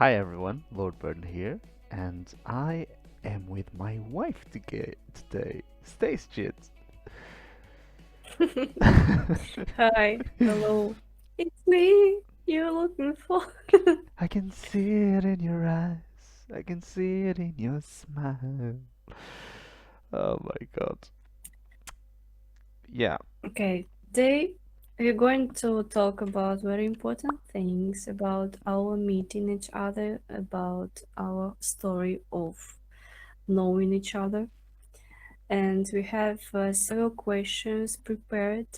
Hi everyone, Lord Burden here, and I am with my wife today. Stace Chit. Hi, hello. It's me. You're looking for. I can see it in your eyes. I can see it in your smile. Oh my god. Yeah. Okay, today we're going to talk about very important things about our meeting each other, about our story of knowing each other. And we have several questions prepared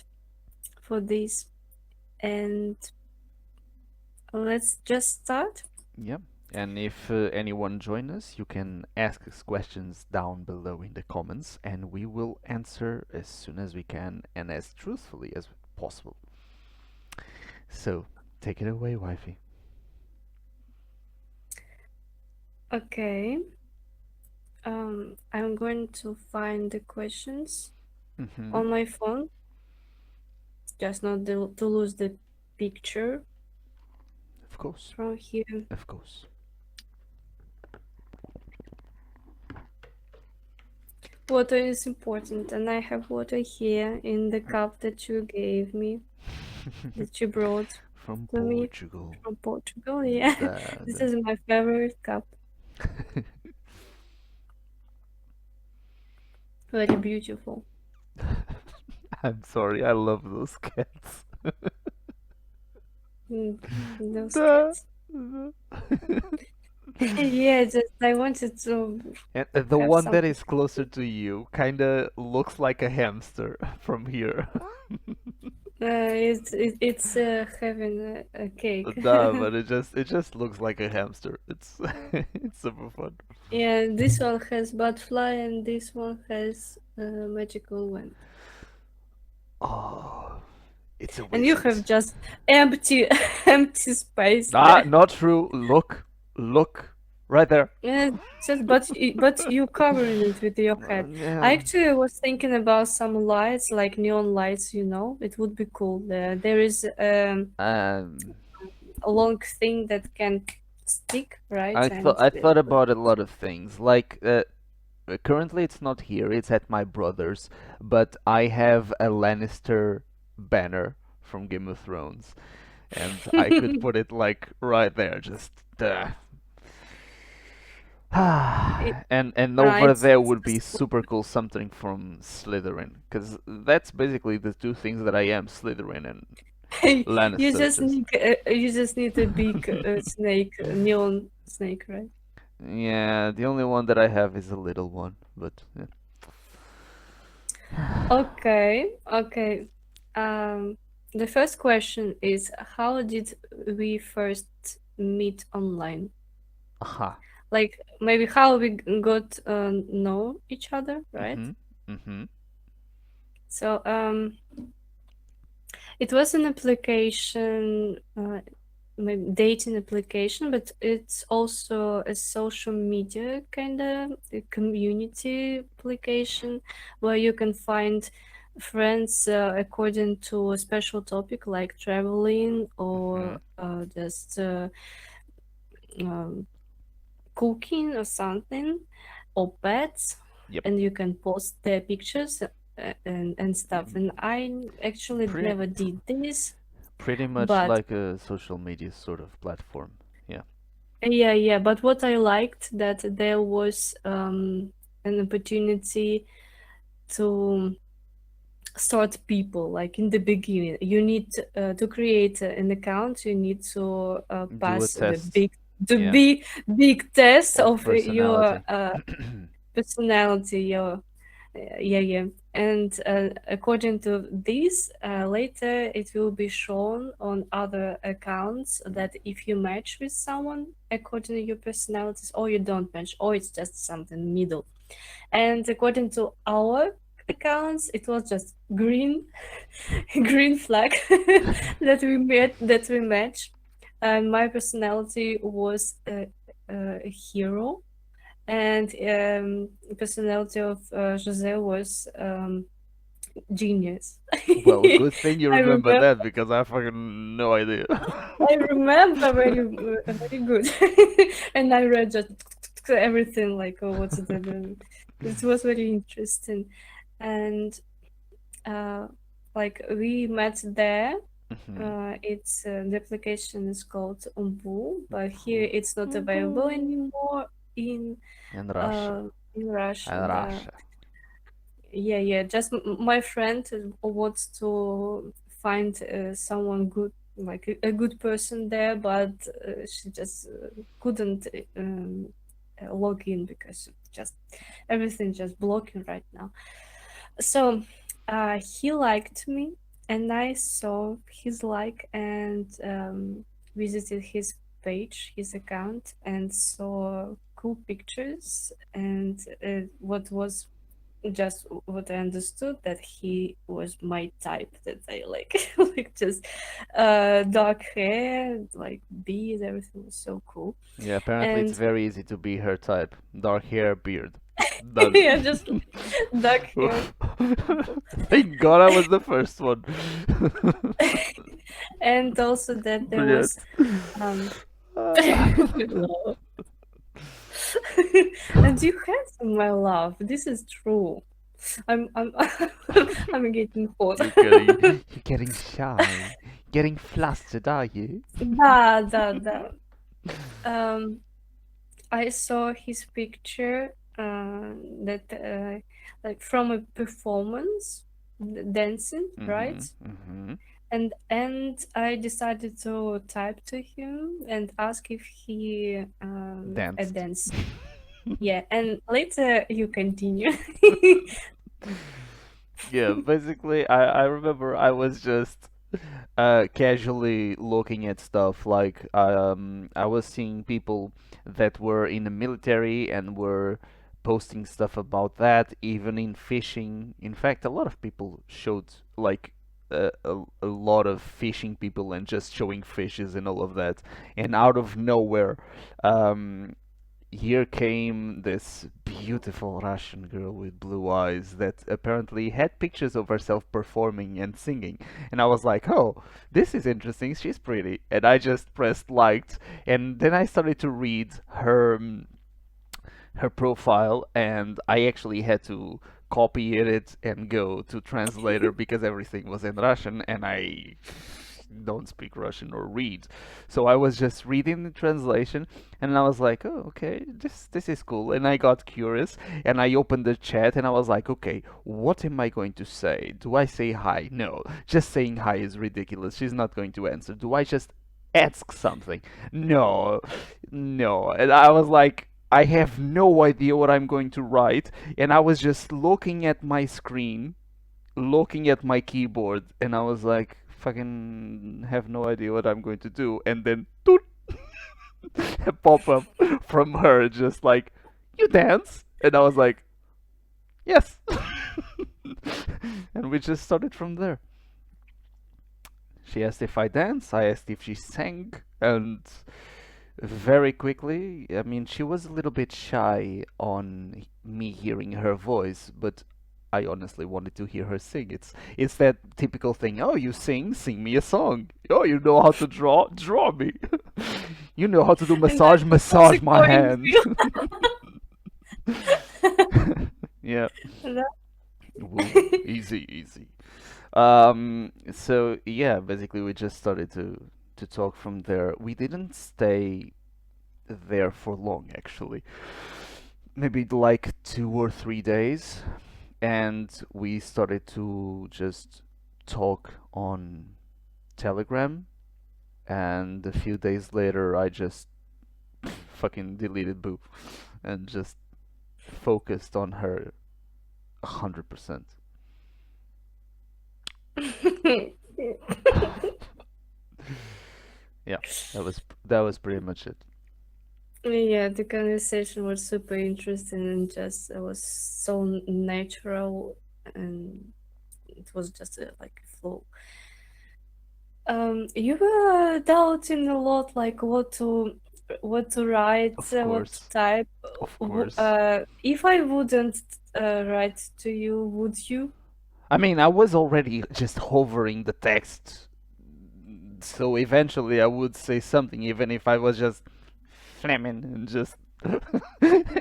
for this. And let's just start. Yeah. And if anyone join us, you can ask us questions down below in the comments, and we will answer as soon as we can and as truthfully as possible. So, take it away, wifey. Okay, I'm going to find the questions Mm-hmm. on my phone, just not to lose the picture Of course. from here. Of course. Water is important, and I have water here in the cup that you gave me, that you brought From to me Portugal. from Portugal. Yeah, this The is my favorite cup. Very beautiful. I'm sorry, I love those cats. Mm, those the, cats. the- Yeah, just I wanted to and the have one that something. is closer to you kinda looks like a hamster from here. It's having a cake. No, but it just looks like a hamster. It's it's super fun. Yeah, this one has butterfly, and this one has magical wand. Oh, it's a And you wizard. have just empty empty space Ah, there. not true. Look, right there. Yeah, just but you covering it with your head. I Yeah. actually was thinking about some lights, like neon lights. It would be cool. There is Um, a long thing that can stick, right? I thought And I thought about a lot of things. Like currently it's not here. It's at my brother's, but I have a Lannister banner from Game of Thrones, and I could put it like right there, just it, and over there it's would be super cool something from Slytherin, because that's basically the two things that I am, Slytherin and you Lannister. just Just need a big snake, neon snake, right? yeah, the only one that I have is a little one, but yeah. Okay, okay. Um, the first question is, how did we first meet online? Aha. Like maybe how we got know each other, right? Mhm. Mhm. So it was an application, maybe dating application, but it's also a social media kind of community application where you can find friends according to a special topic like traveling or Mhm. just um, cooking or something or pets, Yep. and you can post their pictures and stuff. Mm, And I actually Pretty never did this, pretty much but like a social media sort of platform. Yeah. yeah, yeah. But what I liked that there was an opportunity to start people like in the beginning. You need to create an account. You need to Do a pass test. the Yeah. big test Of of your personality. personality, your yeah, yeah. And according to this, later it will be shown on other accounts that if you match with someone according to your personalities, or you don't match, or it's just something middle. And according to our accounts, it was just green, green flag that we match. And my personality was a hero, and personality of Jose was Genius. Well, good thing you I remember remember. that because I fucking no idea. I remember very good, and I read just everything like what's the. It was very interesting, and uh, like we met there. Mhm. The application is called Umbu, but here it's not available anymore in In Russia. uh in Russia. And Russia. Yeah. Just my friend wants to find someone good, like a good person there, but she just couldn't log in because just everything just blocking right now. So he liked me, and I saw his like and visited his page, his account, and saw cool pictures. And what was just what I understood that he was my type that I like, like just dark hair, like beard, everything was so cool. Yeah, apparently it's And very easy to be her type. Dark hair, beard. Done. yeah, just dark hair. Oof. Thank God I was the first one. And also that there Brilliant. was um Ah. no. And you had my love. This is true. I'm I'm getting hot. You're getting shy. Getting flustered, are you? Да. Um, I saw his picture that like from a performance, dancing, right? Mm-hmm. Mm-hmm. And I decided to type to him and ask if he a Danced. dance. Yeah, and later you continue. Yeah, basically, I remember I was just casually looking at stuff like I was seeing people that were in the military and were posting stuff about that, even in fishing. In fact, a lot of people showed like a lot of fishing people and just showing fishes and all of that. And out of nowhere, um, here came this beautiful Russian girl with blue eyes that apparently had pictures of herself performing and singing. And I was like, oh, this is interesting. She's pretty. And I just pressed liked. And then I started to read her profile, and I actually had to copy it and go to translator because everything was in Russian and I don't speak Russian or read. So I was just reading the translation and I was like, "Oh, okay, this is cool." And I got curious and I opened the chat and I was like, "Okay, what am I going to say? Do I say hi? No. Just saying hi is ridiculous. She's not going to answer. Do I just ask something? No. No." And I was like, I have no idea what I'm going to write, and I was just looking at my screen, looking at my keyboard, and I was like, fucking have no idea what I'm going to do. And then toot, a pop up from her, just like, you dance? And I was like, yes. And we just started from there. She asked if I dance, I asked if she sang, and very quickly, I mean, she was a little bit shy on me hearing her voice, but I honestly wanted to hear her sing. It's that typical thing. Oh, you sing, sing me a song. Oh, you know how to draw, draw me. You know how to do And I massage, was massage my going hand. Yeah. to Woo. Easy, easy. So yeah, basically we just started to talk from there. We didn't stay there for long actually. Maybe like 2 or 3 days, and we started to just talk on Telegram. And a few days later, I just fucking deleted Boo and just focused on her 100%. Yeah, that was pretty much it. Yeah, the conversation was super interesting and just it was so natural and it was just like a flow. You were doubting a lot, like what to write, Of what to course, type. of course. If I wouldn't write to you, would you? I mean, I was already just hovering the text, so eventually I would say something, even if I was just flamming and just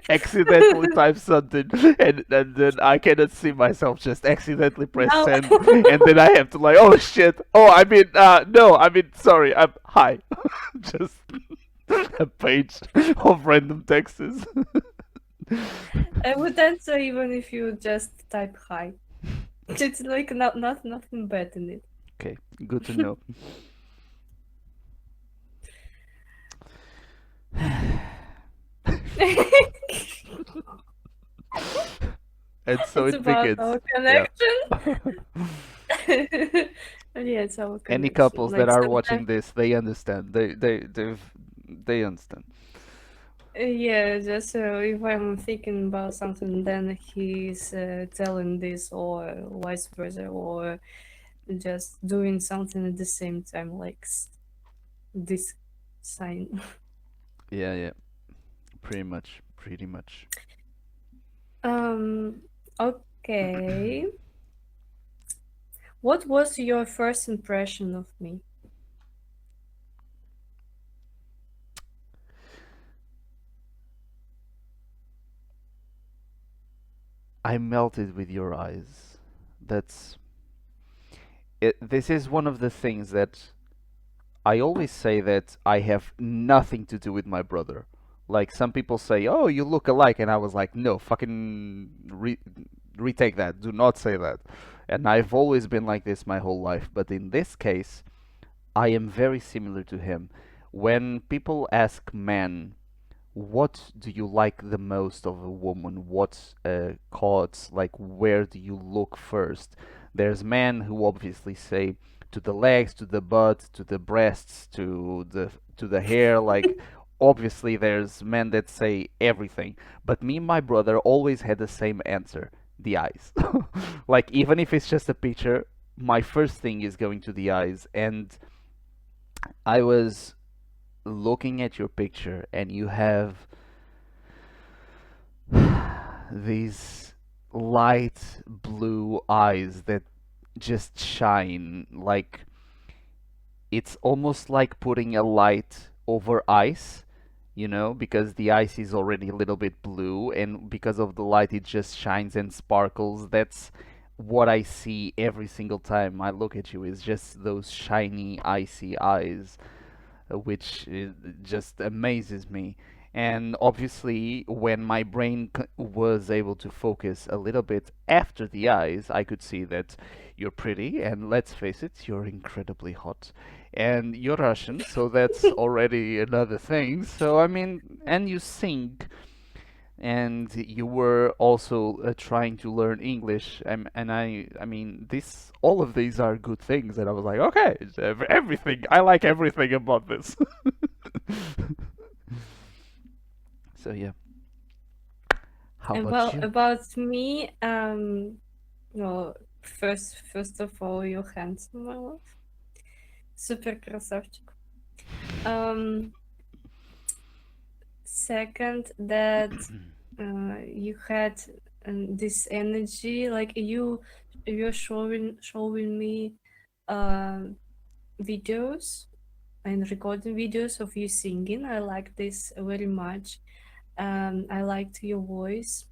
accidentally type something, and then I cannot see myself just accidentally press Now, send, and then I have to like, oh shit, oh I mean, no, I mean, sorry, I'm hi, just a page of random texts. I would answer even if you just type hi. It's like nothing bad in it. Okay, good to know. And so It's it about begins. our Yeah. connection. Yeah, it's our Any connection. couples that Like are sometimes, watching this, they understand. They understand. yeah, just if I'm thinking about something, then he's telling this, or vice versa, or just doing something at the same time, like this sign. Yeah, yeah. Pretty much. Pretty much. Um, okay. What was your first impression of me? I melted with your eyes. That's it. This is one of the things that I always say that I have nothing to do with my brother. Like some people say, "Oh, you look alike," and I was like, "No, fucking retake that. Do not say that." And I've always been like this my whole life. But in this case, I am very similar to him. When people ask men, what do you like the most of a woman? What caught, like, where do you look first? There's men who obviously say to the legs, to the butt, to the breasts, to the hair. Like, obviously, there's men that say everything. But me and my brother always had the same answer: the eyes. Like, even if it's just a picture, my first thing is going to the eyes. And I was looking at your picture, and you have these light blue eyes that just shine like it's almost like putting a light over ice, because the ice is already a little bit blue, and because of the light, it just shines and sparkles. That's what I see every single time I look at you, is just those shiny, icy eyes, which just amazes me. And obviously, when my brain was able to focus a little bit after the eyes, I could see that you're pretty, and let's face it, you're incredibly hot. And you're Russian, so that's already another thing. So, I mean, and you sing, and you were also trying to learn English, and I mean, this all of these are good things, and I was like, okay, everything, I like everything about this. So yeah, how about About you? about me, no, first of all, you're handsome, my love. Super красавчик. Um, Second, that you had this energy, like you're showing me uh, videos and recording videos of you singing. I like this very much. I liked your voice.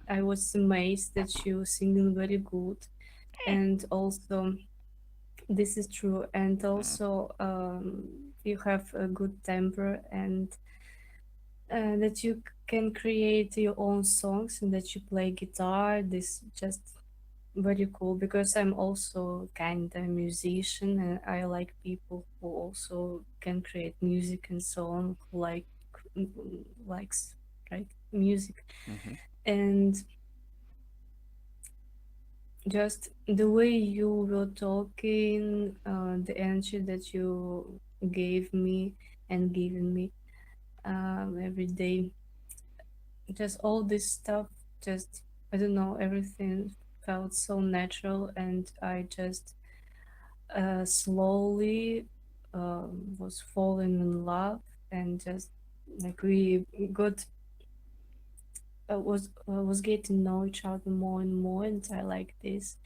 I was amazed that you singing very good, and also this is true. And Mm, also, you have a good temper, and that you can create your own songs, and that you play guitar. This just very cool, because I'm also kind of musician, and I like people who also can create music and so on, who likes, right, music. mhm, And just the way you were talking, the energy that you gave me and given me every day, just all this stuff, just, I don't know, everything felt so natural, and I just slowly was falling in love, and just like we got was getting to know each other more and more, and I like this.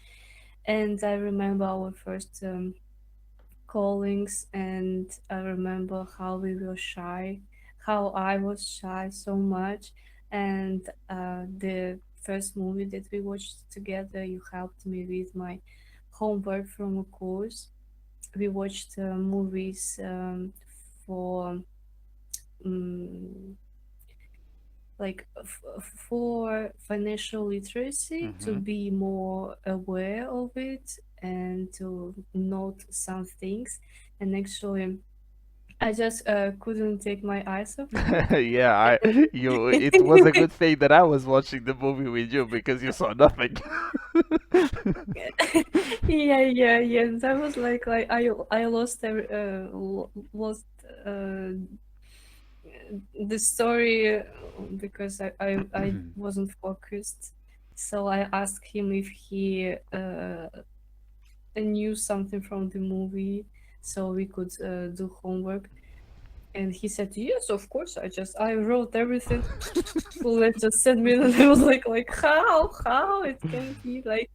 And I remember our first callings, and I remember how we were shy, how I was shy so much. And the first movie that we watched together, you helped me with my homework from a course. We watched movies for um, for financial literacy, to Mm-hmm. be more aware of it and to note some things. And actually I just couldn't take my eyes off Yeah, you. It was a it. good thing that I was watching the movie with you because you saw nothing. Yeah. That was like I lost lost uh, the story because I wasn't focused. So I asked him if he knew something from the movie so we could do homework. And he said, "Yes, of course. I wrote everything." Let's just send me, and I was like, how it can be like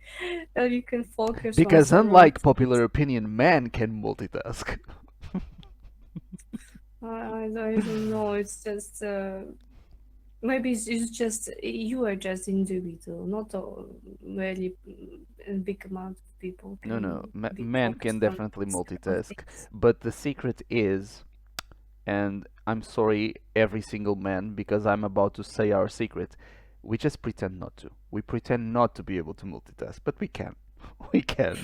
you can focus on Because several unlike things. popular opinion, man can multitask. I don't know. It's just maybe it's just you are just individual, not a very big amount of people No, no, can be man can focused on definitely several multitask. things. But the secret is, and I'm sorry, every single man, because I'm about to say our secret. We just pretend not to. We pretend not to be able to multitask, but we can. We can.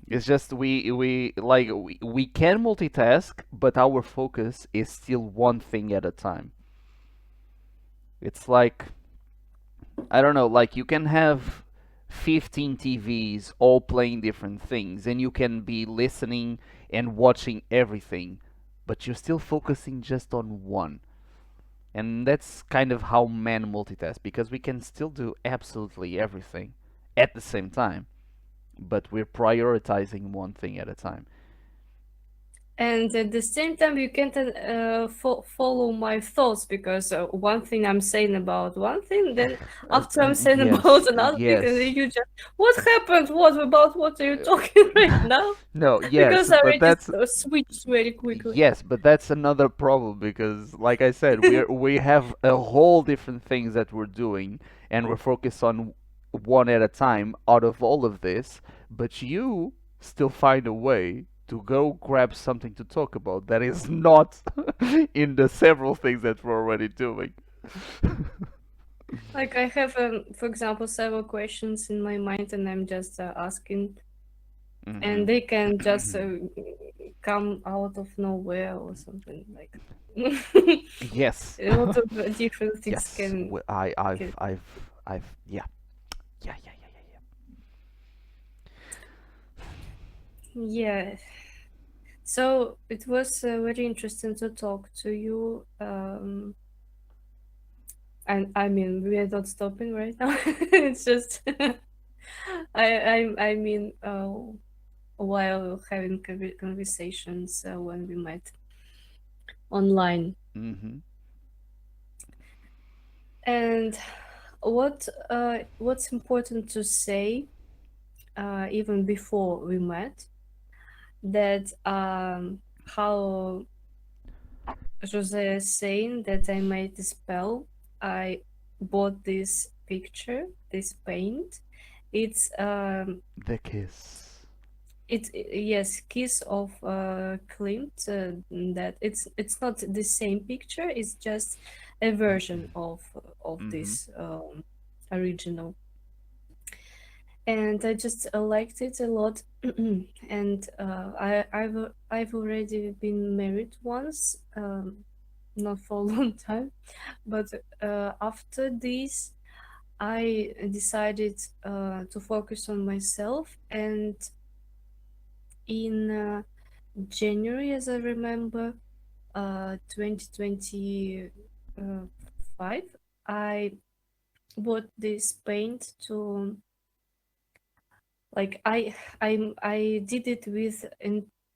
It's just we can multitask, but our focus is still one thing at a time. It's like I don't know, like you can have 15 TVs all playing different things, and you can be listening and watching everything, but you're still focusing just on one. And that's kind of how men multitask because we can still do absolutely everything at the same time, but we're prioritizing one thing at a time. And at the same time, you can't follow my thoughts because one thing I'm saying about one thing, then after I'm saying about Yes, another thing, and then yes. you just, what happened? What are you talking right now? No, yes, Because I but already that's switched very quickly. yes, but that's another problem because, like I said, we have a whole different things that we're doing, and we're focused on one at a time out of all of this. But you still find a way to go grab something to talk about that is not in the several things that we're already doing. Like I have, for example, several questions in my mind, and I'm just asking, and Hmm. they can just come out of nowhere or something like. Yes. A lot of different things Yes. can can. Yeah. Yeah, yeah, yeah, yeah, Yeah. So it was very interesting to talk to you. And I mean, we are not stopping right now. It's just, I mean, while having conversations when we met online. yeah. Hmm. And what's important to say, even before we met, that how Jose is saying that I made the spell. I bought this picture, this paint. It's The kiss. yes, Kiss of Klimt. That it's not the same picture. It's just a version of Hmm. this original, and I just liked it a lot. And I've already been married once, not for a long time, but after this, I decided to focus on myself. And in January, as I remember, 2025, I bought this paint to, like, I did it with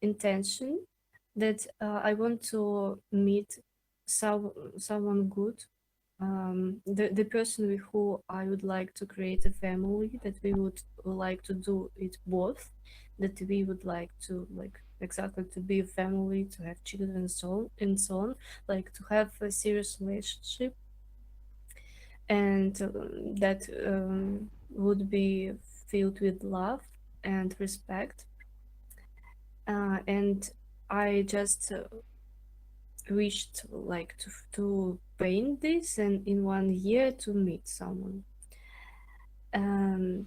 intention that I want to meet someone good, the person with who I would like to create a family, that we would like to do it both, that we would like to like exactly to be a family, to have children and so on, like to have a serious relationship, and that would be filled with love and respect. And I just wished like to paint this and in 1 year to meet someone. Um,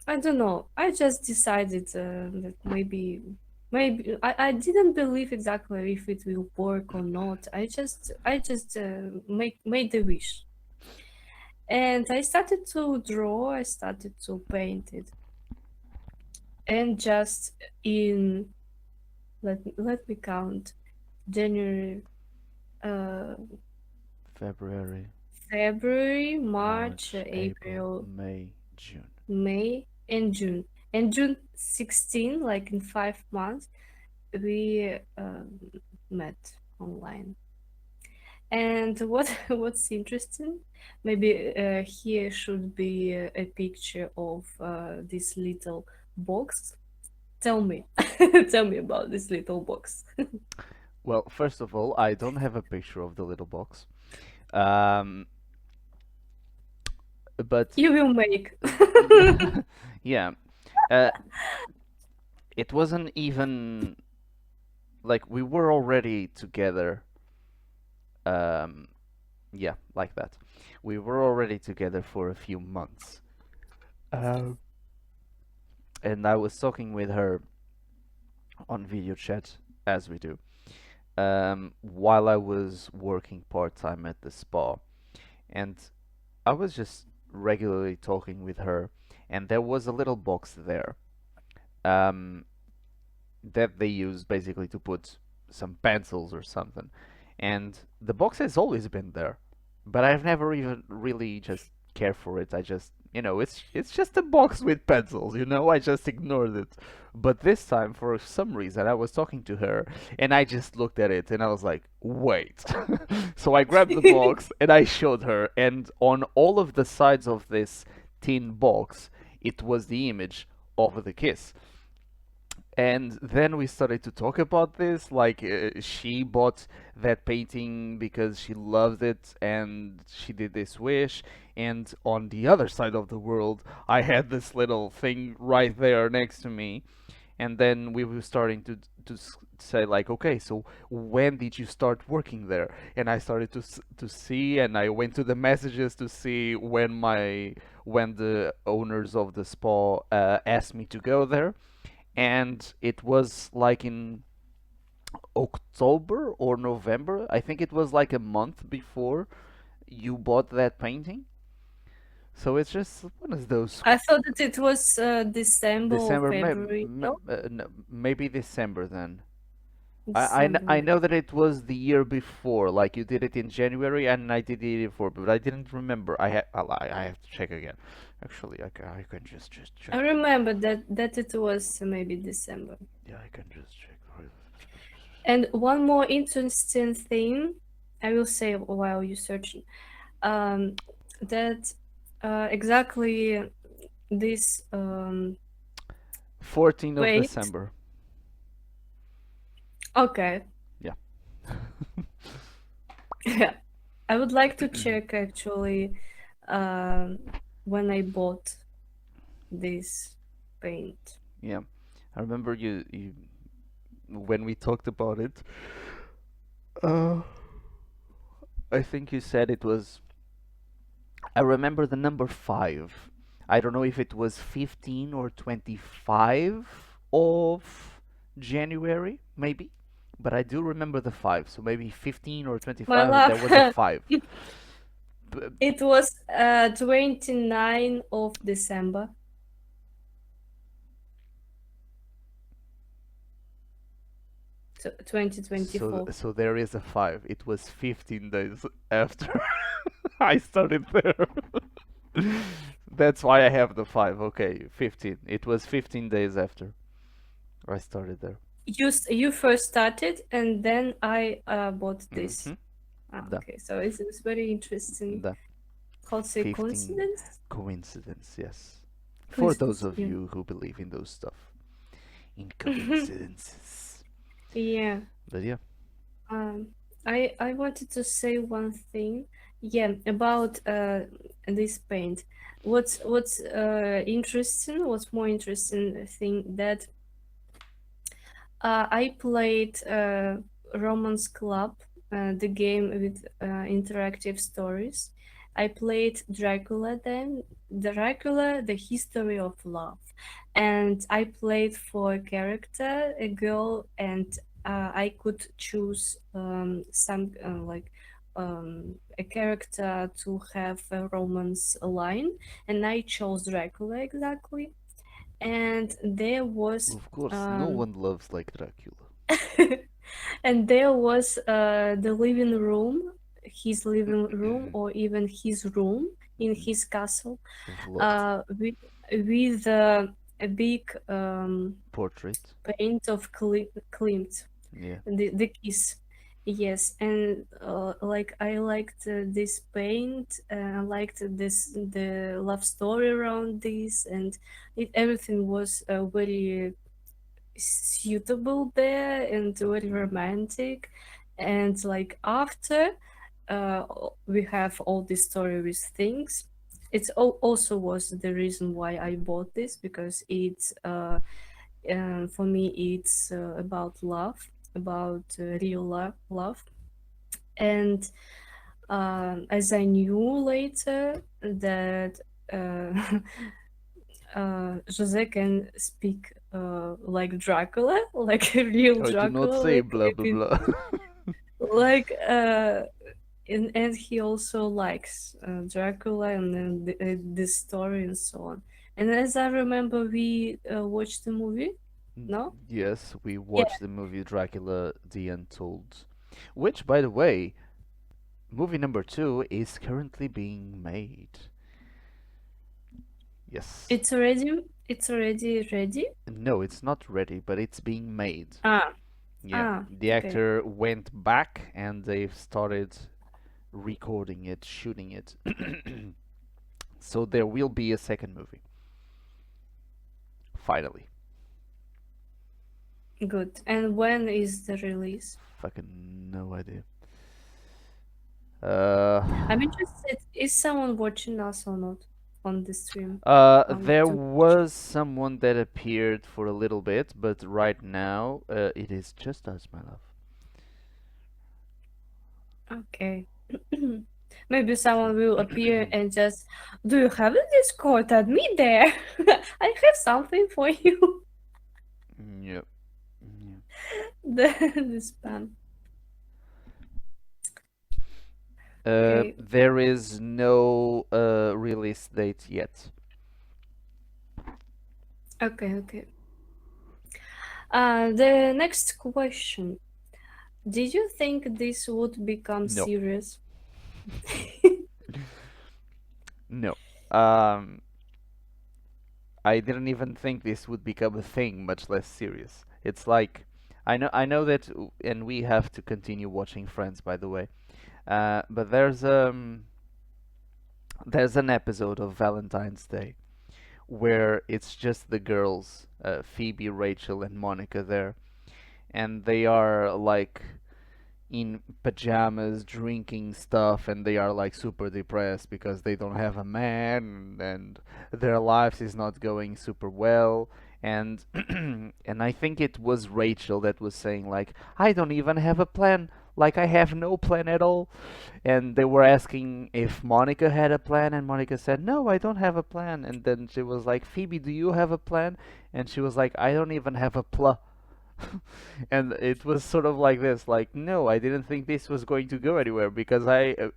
I don't know. I just decided that maybe I didn't believe exactly if it will work or not. I just made the wish, and I started to draw. I started to paint it, and just in let me count January, uh, February, February, March, March, April, April, May, June. May, and June. And June 16, like in 5 months, we met online. And what what's interesting, maybe here should be a picture of this little box. Tell me, tell me about this little box. Well, first of all, I don't have a picture of the little box. Um, but You will make. yeah, uh, it wasn't even like we were already together. Um, yeah, like that. We were already together for a few months. Um, and I was talking with her on video chat, as we do, while I was working part time at the spa. And I was just regularly talking with her, and there was a little box there um, that they use basically to put some pencils or something. And the box has always been there, but I've never even really just cared for it. I just, it's just a box with pencils, I just ignored it. But this time, for some reason, I was talking to her and I just looked at it and I was like, wait. So I grabbed the box and I showed her, and on all of the sides of this tin box, it was the image of the kiss. And then we started to talk about this. Like, she bought that painting because she loved it and she did this wish. And on the other side of the world, I had this little thing right there next to me. And then we were starting to say, like, okay, so when did you start working there? And I started to see, and I went to the messages to see when the owners of the spa asked me to go there. And it was like in October or November. I think it was like a month before you bought that painting. So it's just one of those I thought that it was December or December, February. No, no, maybe December then. December I know maybe. that it was the year before, like you did it in January and I did it before, but I didn't remember. I have to check again. Actually, I can just check. I remember that it was maybe December. Yeah, I can just check. And one more interesting thing I will say while you searching, um, that exactly this 14th of wait. December. Okay, Yeah. yeah, I would like to check actually um, when I bought this paint. Yeah, I remember you when we talked about it. Uh, I think you said it was. I remember the number 5. I don't know if it was 15 or 25 of January, maybe, but I do remember the 5. So maybe 15 or My 25, and love, there was a 5. it, B- it was 29 of December. So 2024. so there is a 5. It was 15 days after I started there. That's why I have the 5. Okay, 15. It was 15 days after I started there. You first started, and then I bought this. Hmm. The Okay, so it's very interesting. the How to say 15 coincidence? coincidence, yes. For those Coincidence, of yeah. you who believe in those stuff, in coincidences. Yeah. But yeah, Um, I wanted to say one thing. Yeah, about this paint. What's interesting? What's more interesting thing that I played Romance Club, the game with interactive stories. I played Dracula then, Dracula, the history of love, and I played for a character, a girl, and I could choose some a character to have a romance line, and I chose Dracula exactly. And there was of course, no um, one loves like Dracula. and there was the living room, his living room, or even his room in his castle, Vlad. with a big Portrait. paint of Klimt, Yeah. the kiss. Yes, and like I liked this paint, I liked the love story around this, and everything was very suitable there and very romantic. And like after we have all this story with things, it's also was the reason why I bought this, because it's for me it's about love, about real love. And as I knew later that uh, Jose can speak like Dracula, like a real I do not Dracula, say blah blah blah. like and he also likes Dracula and then this story and so on. And as I remember, we watched the movie. No, Yes, we yeah, watched the movie Dracula the Untold, which, by the way, movie number two is currently being made. Yes. it's already ready. No, it's not ready, but it's being made. Ah, Yeah, the okay, actor went back and they've started recording it, shooting it. So there will be a second movie. Finally. good. And when is the release? Fucking no idea. Uh, I'm interested. Is someone watching us or not on the stream? there To was someone that appeared for a little bit, but right now, it is just us, my love. okay. Maybe someone will appear So, and just, do you have a Discord? Add me there. I have something for you. yep. Yep. The spam. Okay, There is no release date yet. okay. The next question. Did you think this would become No, serious? no. Um, I didn't even think this would become a thing, much less serious. It's like I know that, and we have to continue watching Friends, by the way. But there's an episode of Valentine's Day where it's just the girls, Phoebe, Rachel, and Monica there, and they are like in pajamas drinking stuff, and they are like super depressed because they don't have a man, and their lives is not going super well. And and I think it was Rachel that was saying like, I don't even have a plan, like I have no plan at all. And they were asking if Monica had a plan, and Monica said, no, I don't have a plan. And then she was like, Phoebe, do you have a plan? And she was like, I don't even have a pla. And it was sort of like this, like, no, I didn't think this was going to go anywhere, because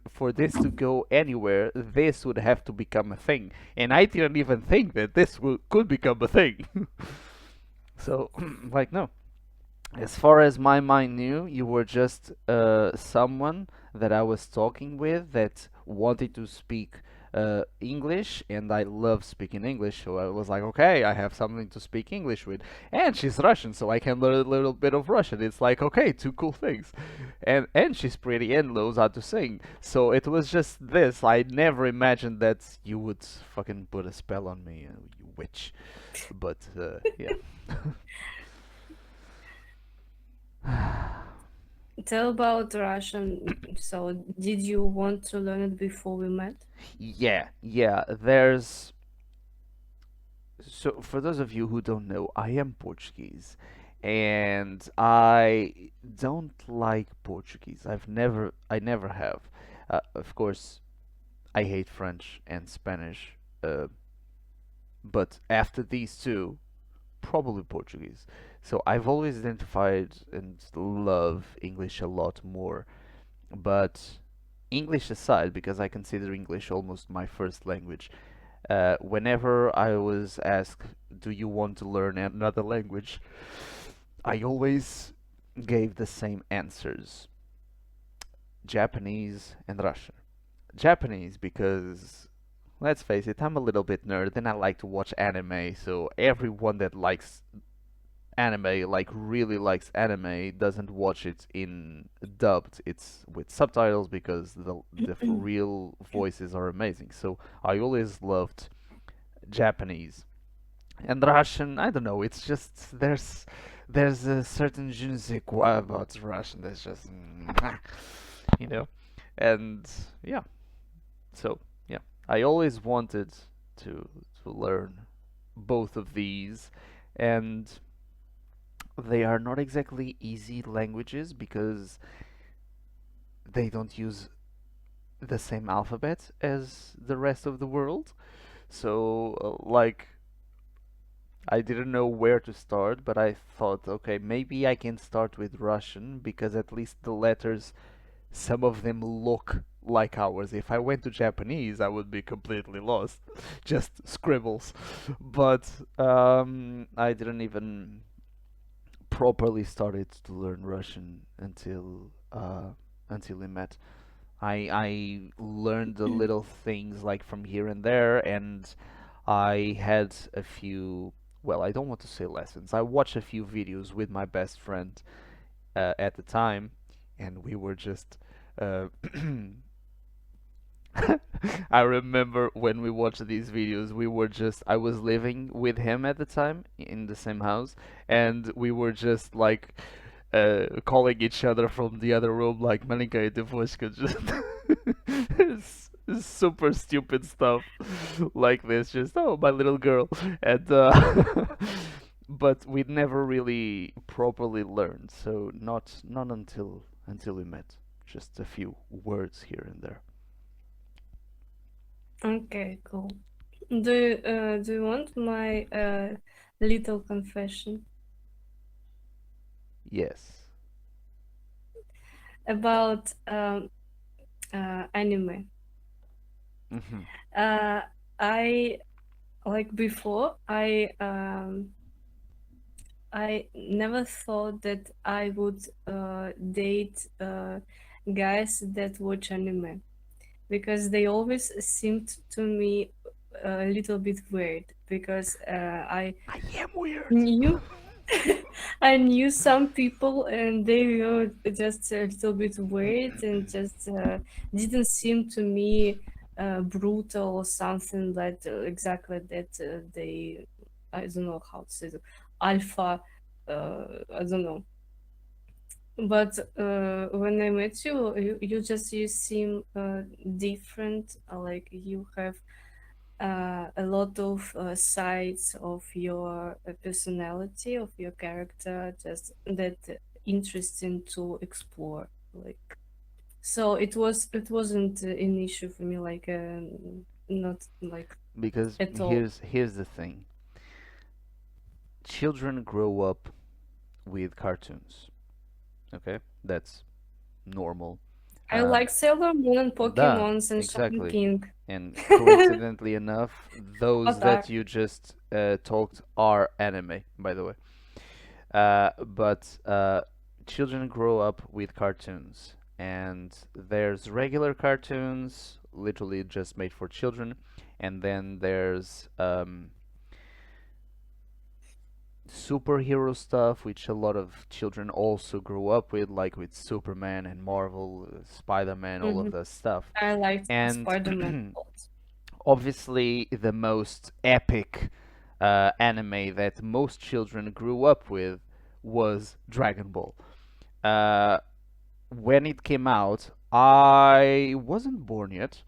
for this to go anywhere, this would have to become a thing, and I didn't even think that could become a thing. So, like, no. As far as my mind knew, you were just someone that I was talking with that wanted to speak English, and I love speaking English. So I was like, okay, I have something to speak English with, and she's Russian, so I can learn a little bit of Russian. It's like, okay, two cool things, and she's pretty and knows how to sing. So it was just this. I never imagined that you would fucking put a spell on me, you witch. But yeah. Tell about Russian. So, did you want to learn it before we met? Yeah, yeah. There's So, for those of you who don't know, I am Portuguese, and I don't like Portuguese. I never have. Of course, I hate French and Spanish, uh, but after these two, probably Portuguese. So, I've always identified and love English a lot more. But English aside, because I consider English almost my first language, whenever I was asked, "Do you want to learn another language?" I always gave the same answers: Japanese and Russian. Japanese because, let's face it, I'm a little bit nerd and I like to watch anime, so everyone that likes anime, like really likes anime, doesn't watch it in dubbed. It's with subtitles because the real voices are amazing. So I always loved Japanese. And Russian, I don't know. It's just there's a certain je ne sais quoi about Russian that's just you know, and yeah. So yeah, I always wanted to to learn both of these, and they are not exactly easy languages because they don't use the same alphabet as the rest of the world. So like I didn't know where to start, but I thought, okay, maybe I can start with Russian because at least the letters, some of them look like ours. If I went to Japanese, I would be completely lost, just scribbles. But I didn't even properly started to learn Russian until we met. I learned the little things like from here and there, and I had a few. Well, I don't want to say lessons. I watched a few videos with my best friend at the time, and we were just. Uh, I remember when we watched these videos, we were just. I was living with him at the time in the same house, and we were just like calling each other from the other room, like Malinka e Devoshka, just super stupid stuff like this. Just oh, my little girl, and but we never really properly learned. So not until we met. Just a few words here and there. Okay, cool. Do you want my little confession Yes. about anime? Hmm. Uh, I like before I never thought that I would date guys that watch anime because they always seemed to me a little bit weird because I I am weird. knew I knew some people and they were just a little bit weird and just didn't seem to me brutal or something like exactly that they I don't know how to say it, alpha I don't know. But when I met you, you seem different. Like you have a lot of sides of your personality, of your character, just that interesting to explore. Like so, it wasn't an issue for me. Like not like Because at all. here's the thing. Children grow up with cartoons. Okay, that's normal. I Um, like Sailor Moon and Duh, Pokemons and Shaman exactly. King. And coincidentally enough, those Otak. that you just talked are anime, by the way. But children grow up with cartoons, and there's regular cartoons literally just made for children, and then there's superhero stuff, which a lot of children also grew up with, like with Superman and Marvel, Spider-Man, all of Mhm. that stuff. I liked And Spider-Man a lot. obviously, the most epic anime that most children grew up with was Dragon Ball. Uh, when it came out, I wasn't born yet,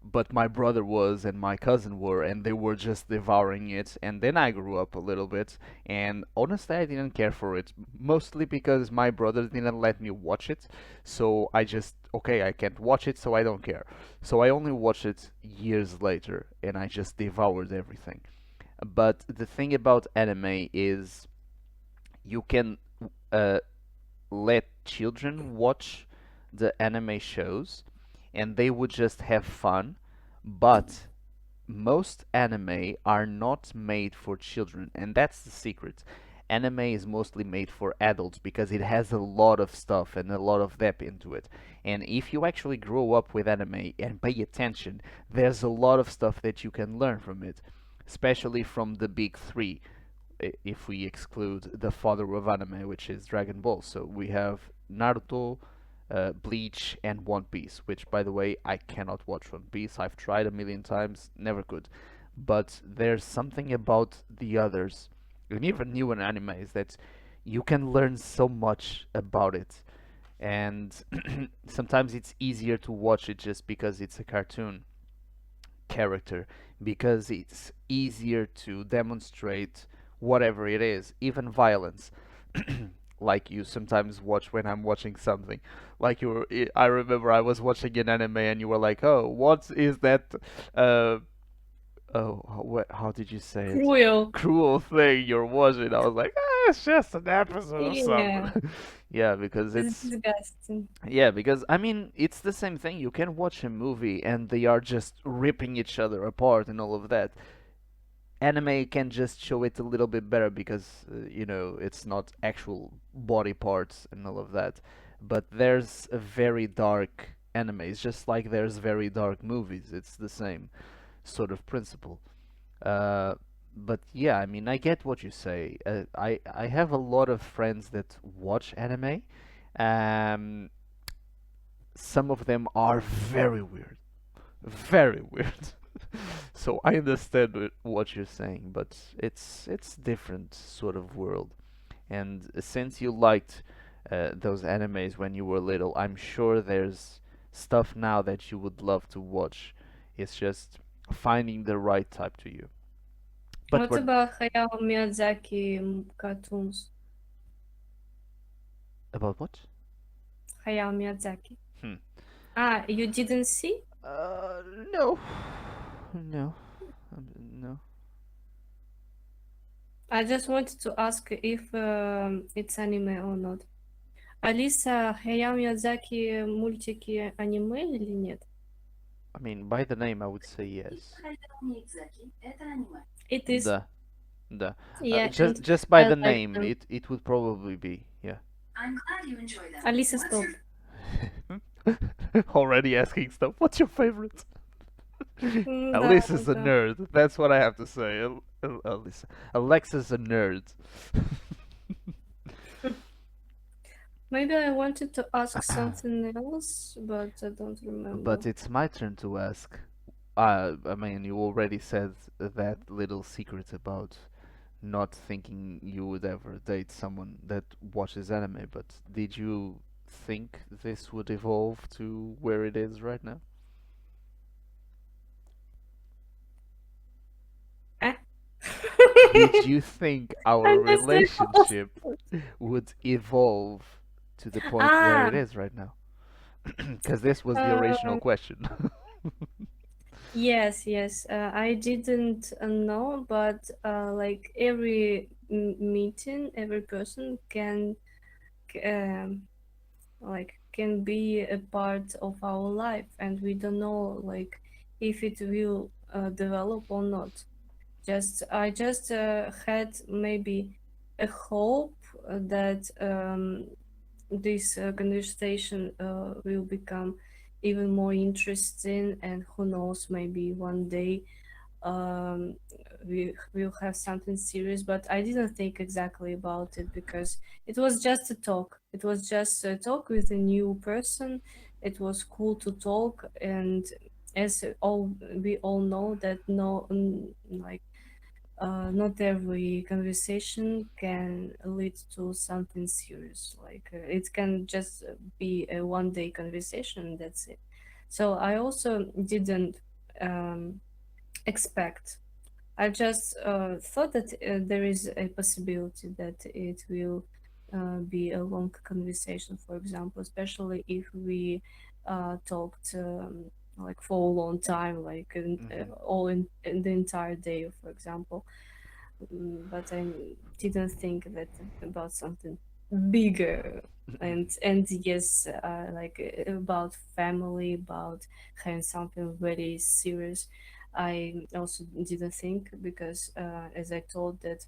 but my brother was and my cousin were, and they were just devouring it. And then I grew up a little bit, and honestly, I didn't care for it, mostly because my brother didn't let me watch it. So I just, okay, I can't watch it, so I don't care. So I only watched it years later, and I just devoured everything. But the thing about anime is you can uh, let children watch the anime shows and they would just have fun, but most anime are not made for children, and that's the secret. Anime is mostly made for adults because it has a lot of stuff and a lot of depth into it. And if you actually grow up with anime and pay attention, there's a lot of stuff that you can learn from it, especially from the big three if we exclude the father of anime, which is Dragon Ball. So we have Naruto, Bleach, and One Piece, which, by the way, I cannot watch One Piece. I've tried a million times, never could. But there's something about the others, and even newer animes, that you can learn so much about it. And sometimes it's easier to watch it just because it's a cartoon character, because it's easier to demonstrate whatever it is, even violence. Like you sometimes watch when I'm watching something. Like you were, I remember I was watching an anime and you were like, "Oh, what is that? Uh, oh, how did you say it? Cruel. Cruel thing you're watching." I was like, "Ah, it's just an episode of Yeah, something." Yeah, because it's it's disgusting. yeah, because I mean, it's the same thing. You can watch a movie and they are just ripping each other apart and all of that. Anime can just show it a little bit better because, it's not actual body parts and all of that. But there's a very dark animes, just like there's very dark movies. It's the same sort of principle. Uh, but yeah, I mean, I get what you say. I have a lot of friends that watch anime. Um, some of them are very weird, very weird. So I understand what you're saying, but it's different sort of world. And since you liked those animes when you were little, I'm sure there's stuff now that you would love to watch. It's just finding the right type to you. But What we're about Hayao Miyazaki cartoons? about what? Hayao Miyazaki. Hmm. Ah, you didn't see? Uh, no, no, no. I just wanted to ask if it's anime or not. Алиса, Hayao Miyazaki мультики аниме или нет? I mean, by the name, I would say yes. It is. The the Yeah, just and just by I the like name, them. it would probably be, yeah. Алиса, стоп. Already asking stuff. What's your favorite? Да, Alyssa's a да. nerd. That's what I have to say. Alyssa. Alexa's a nerd. Maybe I wanted to ask something else, but I don't But remember. it's my turn to ask. I mean, you already said that little secret about not thinking you would ever date someone that watches anime, but did you think this would evolve to where it is right now? Eh? Did you think our Understand what? relationship would evolve to the point where Ah, it is right now? Because this was the original um, question. yes, yes. I didn't know, but like every meeting, every person um, can be a part of our life, and we don't know like if it will develop or not. I just had maybe a hope that this conversation will become even more interesting, and who knows, maybe one day um, we will have something serious. But I didn't think exactly about it because it was just a talk. It was just a talk with a new person. It was cool to talk, and as all we all know that no, like not every conversation can lead to something serious. Like it can just be a one day conversation, and that's it. So I also didn't um, expect. I just thought that there is a possibility that it will be a long conversation, for example, especially if we talked like for a long time, like Mm-hmm. all in the entire day, for example. But I didn't think that about something bigger. And yes, like about family, about having something very serious. I also didn't think because, as I told that,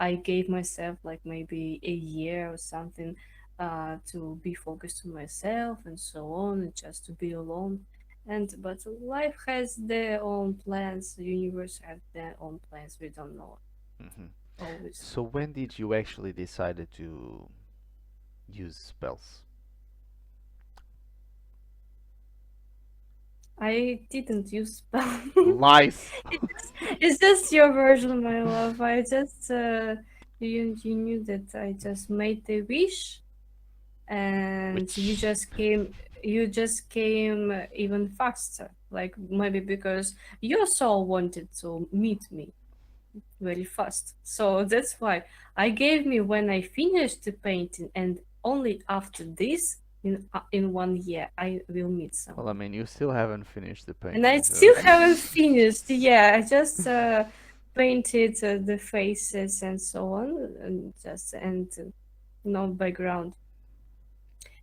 I gave myself like maybe a year or something to be focused on myself and so on, and just to be alone. And but life has their own plans. The universe has their own plans. We don't know Mm-hmm. always. So when did you actually decided to use spells? I didn't use spell. Lies. It's just your version, my love. I just you knew that I just made the wish, and Which, you just came even faster. Like maybe because your soul wanted to meet me very fast. So that's why I gave me when I finished the painting, and only after this, in 1 year, I will meet well, I someone. mean, you still haven't finished the And I painting, so. still haven't finished. Yeah, I just painted the faces and so on, and just and no background.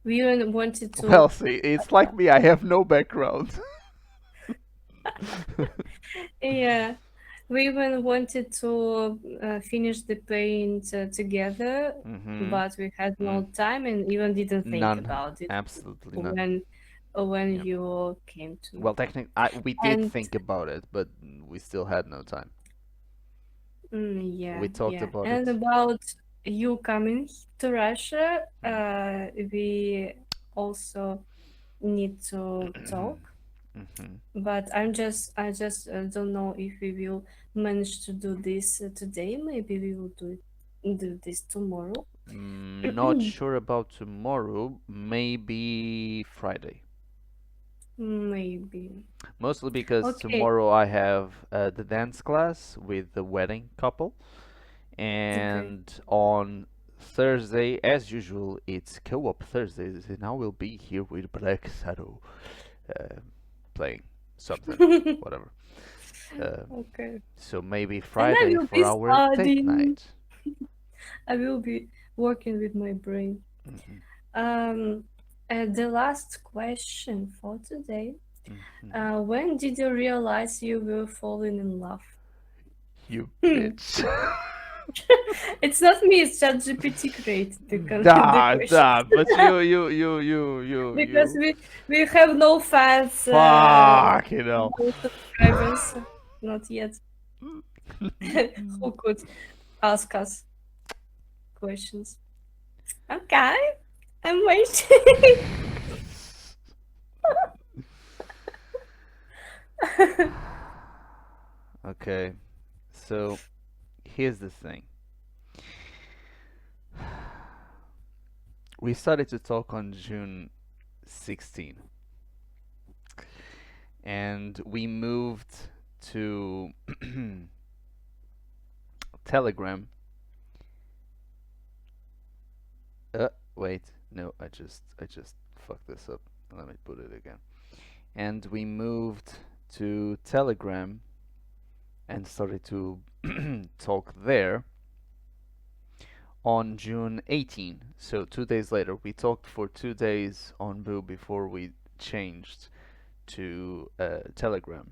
We even wanted Well, to. see, it's like me, I have no background. Yeah, we even wanted to finish the paint together, Mm-hmm. but we had Mm. no time and even didn't think None. about it Absolutely none. when when Yeah. you came to me. Well, technically, we did And think about it, but we still had no time. yeah, We talked yeah. about And it. about you coming to Russia, Mm. we also need to talk. Mm-hmm. But I just don't know if we will manage to do this today. Maybe we will do this tomorrow. Not sure about tomorrow. Maybe Friday. Maybe. Mostly because Okay. tomorrow I have the dance class with the wedding couple, Okay. and on Thursday, as usual, it's co-op Thursdays, and I will be here with Black Shadow, uh, playing something, whatever. Uh, Okay. so maybe And I Friday will for be our date studying. night. I will be working with my brain. Hmm. Um, and the last question for today. Hmm. When did you realize you were falling in love? You Hmm. bitch. It's not me, it's ChatGPT created the Da, question. da, but Because you. we have no fans, Fuck, you know. no subscribers, not yet. Who could ask us questions? Okay, I'm waiting. Okay, so here's the thing. We started to talk on June 16, and we moved to Telegram. Wait, no, I just fucked this up. Let me put it again. And we moved to Telegram and started to talk there on June 18. So 2 days later, we talked for 2 days on Boo before we changed to Telegram.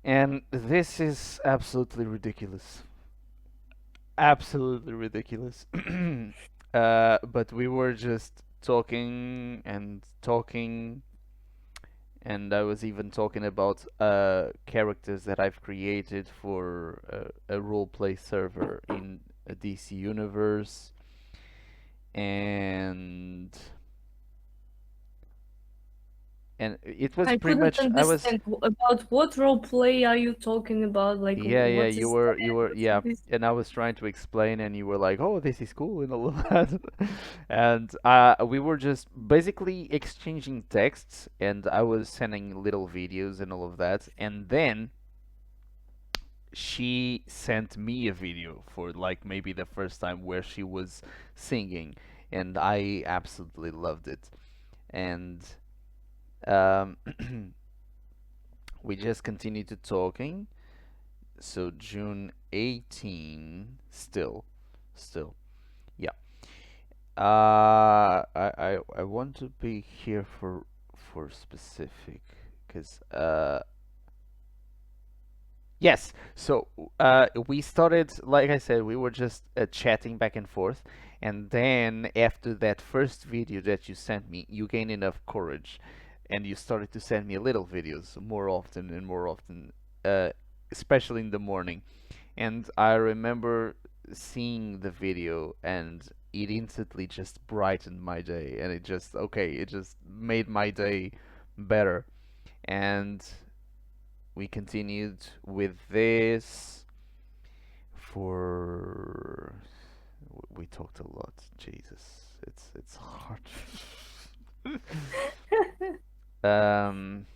And this is absolutely ridiculous. Absolutely ridiculous. But we were just talking and talking, and I was even talking about characters that I've created for a roleplay server in a DC universe, and it was I pretty couldn't much I was. understand about what role play are you talking about? Like, Yeah, yeah, what is that? you were, What's yeah, this? and I was trying to explain, and you were like, "Oh, this is cool," and all of that, and we were just basically exchanging texts, and I was sending little videos and all of that, and then she sent me a video for like maybe the first time where she was singing, and I absolutely loved it, and um, we just continued to talking. So June 18, still, yeah. I want to be here for specific, because yes. So we started, like I said, we were just chatting back and forth, and then after that first video that you sent me, you gained enough courage, and you started to send me little videos more often and more often, uh, especially in the morning. And I remember seeing the video, and it instantly just brightened my day, and it just made my day better. And we continued with this for we talked a lot. Jesus, it's hard. um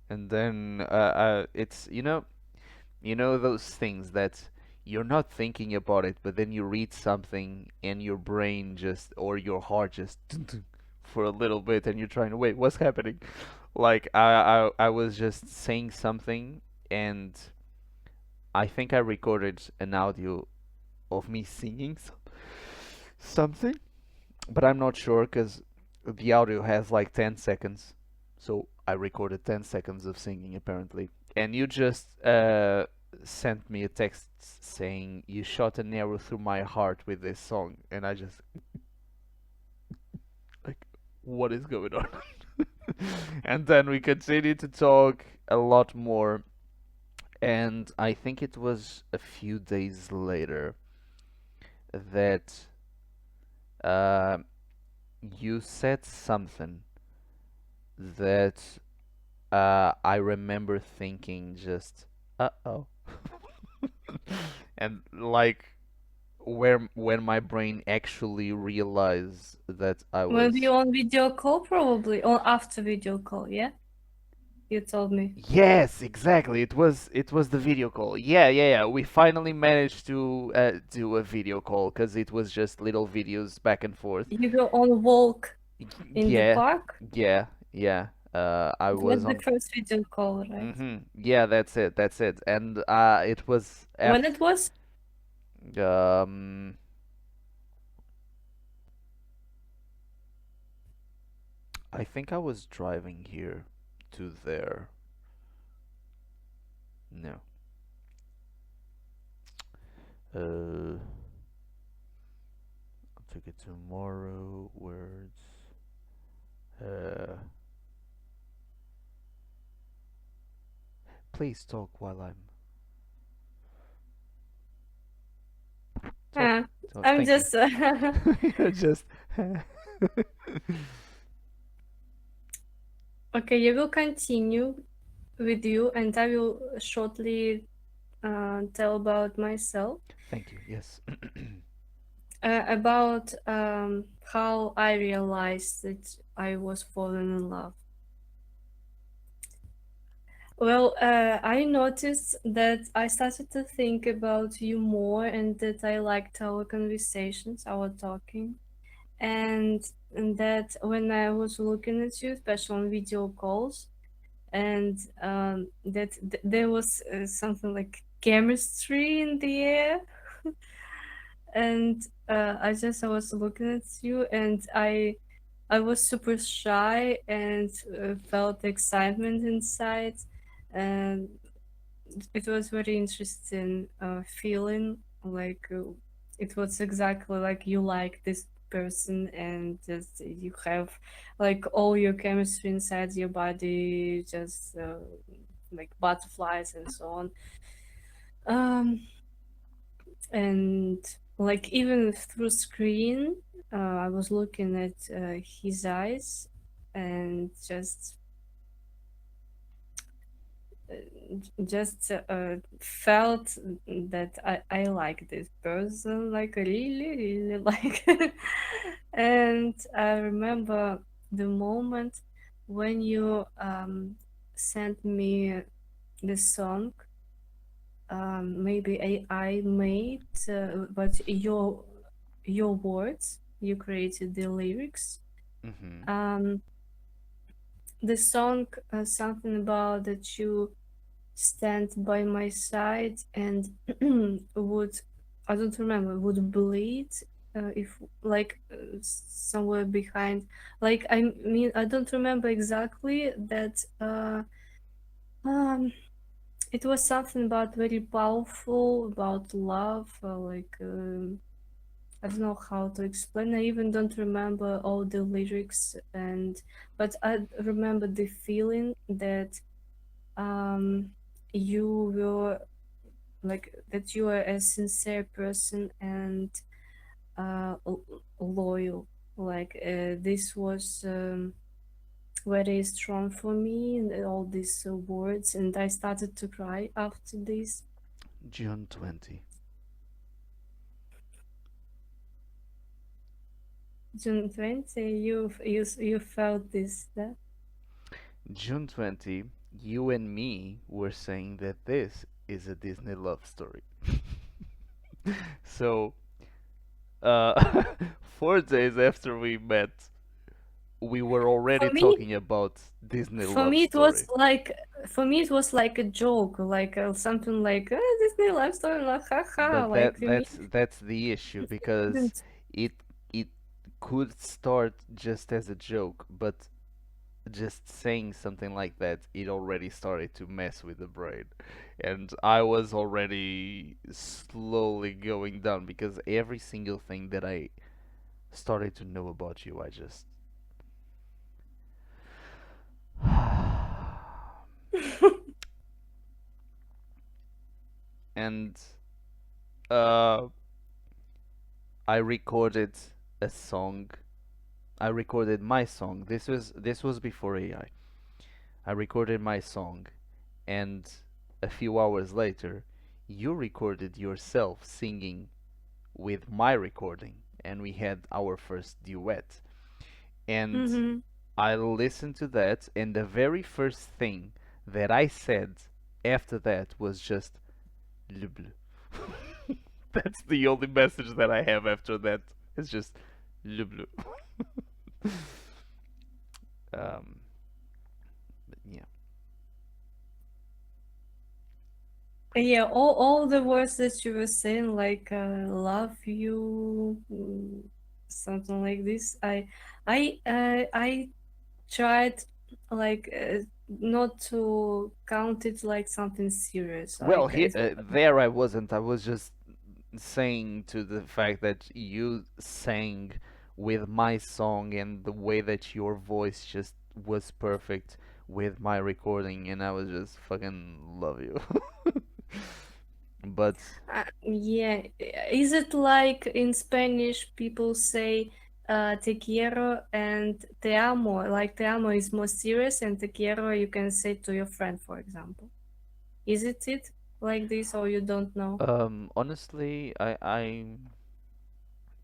and then it's, you know those things that you're not thinking about it, but then you read something and your brain just, or your heart just for a little bit, and you're trying to wait, what's happening? Like I was just saying something, and I think I recorded an audio of me singing something, but I'm not sure because the audio has like 10 seconds. So I recorded 10 seconds of singing apparently. And you just sent me a text saying you shot an arrow through my heart with this song. And I just, like, what is going on? And then we continued to talk a lot more. And I think it was a few days later that uh, you said something that I remember thinking just, oh. And like where when my brain actually realized that I When we was. on video call, probably, or after video call, yeah? You told me. Yes, exactly. It was the video call. Yeah, yeah, yeah. We finally managed to do a video call because it was just little videos back and forth. You go on walk in the Yeah, park? yeah, yeah. I was That's the on. first video call, right? Yeah, that's it. That's it. And it was When it was? um I think I was driving here to there. No. I'll take it tomorrow. Words. Uh, please talk while I'm talk. Ah, Talk. I'm Thank you. just Just. okay. You will continue with you, and I will shortly tell about myself, Thank you. Yes. about how I realized that I was falling in love. Well, I noticed that I started to think about you more, and that I liked our conversations, our talking, and that when I was looking at you, especially on video calls, and that there was something like chemistry in the air, and I was looking at you, and I was super shy, and felt excitement inside, and it was very interesting feeling, like it was exactly like you like this person and just you have like all your chemistry inside your body, just like butterflies and so on. And like even through screen, I was looking at his eyes and just felt that I like this person like really really like. And I remember the moment when you sent me the song, maybe AI made, but your words, you created the lyrics. Mm-hmm. um the song, something about that you stand by my side and would, I don't remember, would bleed if like somewhere behind, like I mean I don't remember exactly that. Um it was something about very powerful about love, like I don't know how to explain. I even don't remember all the lyrics, and but I remember the feeling that um you were like that you are a sincere person and loyal. Like this was very strong for me, and all these words, and I started to cry after this. June 20. June 20, you felt this, that? June 20, you and me were saying that this is a Disney love story. So, uh, 4 days after we met, we were For already me, talking about Disney for love me it was story. like for me it was like a joke, like something like Disney life story, like haha. But Like for me, that's the issue because didn't. it it could start just as a joke, but just saying something like that, it already started to mess with the brain. And I was already slowly going down because every single thing that I started to know about you, I just. And uh, I recorded a song. I recorded my song. This was before AI. I recorded my song, and a few hours later, you recorded yourself singing with my recording, and we had our first duet. And Hmm. I listened to that, and the very first thing that I said after that was just "le bleu." That's the only message that I have after that. It's just "le bleu." Um, but yeah. Yeah, all the words that you were saying, like love you, something like this. I tried like not to count it like something serious. Well, Like it, there I wasn't. I was just saying to the fact that you sang with my song and the way that your voice just was perfect with my recording, and I was just fucking love you. But yeah. Is it like in Spanish people say te quiero and te amo? Like te amo is more serious, and te quiero you can say to your friend, for example. Is it like this, or you don't know? honestly, I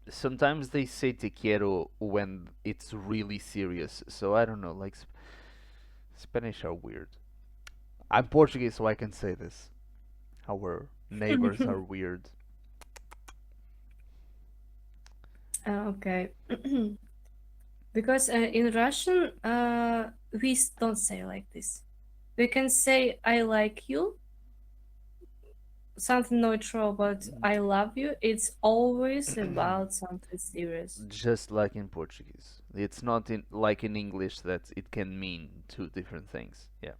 sometimes they say te quiero when it's really serious. So I don't know. Like Spanish are weird. I'm Portuguese, so I can say this. Our neighbors are weird. Okay. Because in Russian, don't say like this. We can say "I like you," something neutral, but "I love you." It's always about something serious. Just like in Portuguese. It's not in like in English that it can mean two different things. Yeah.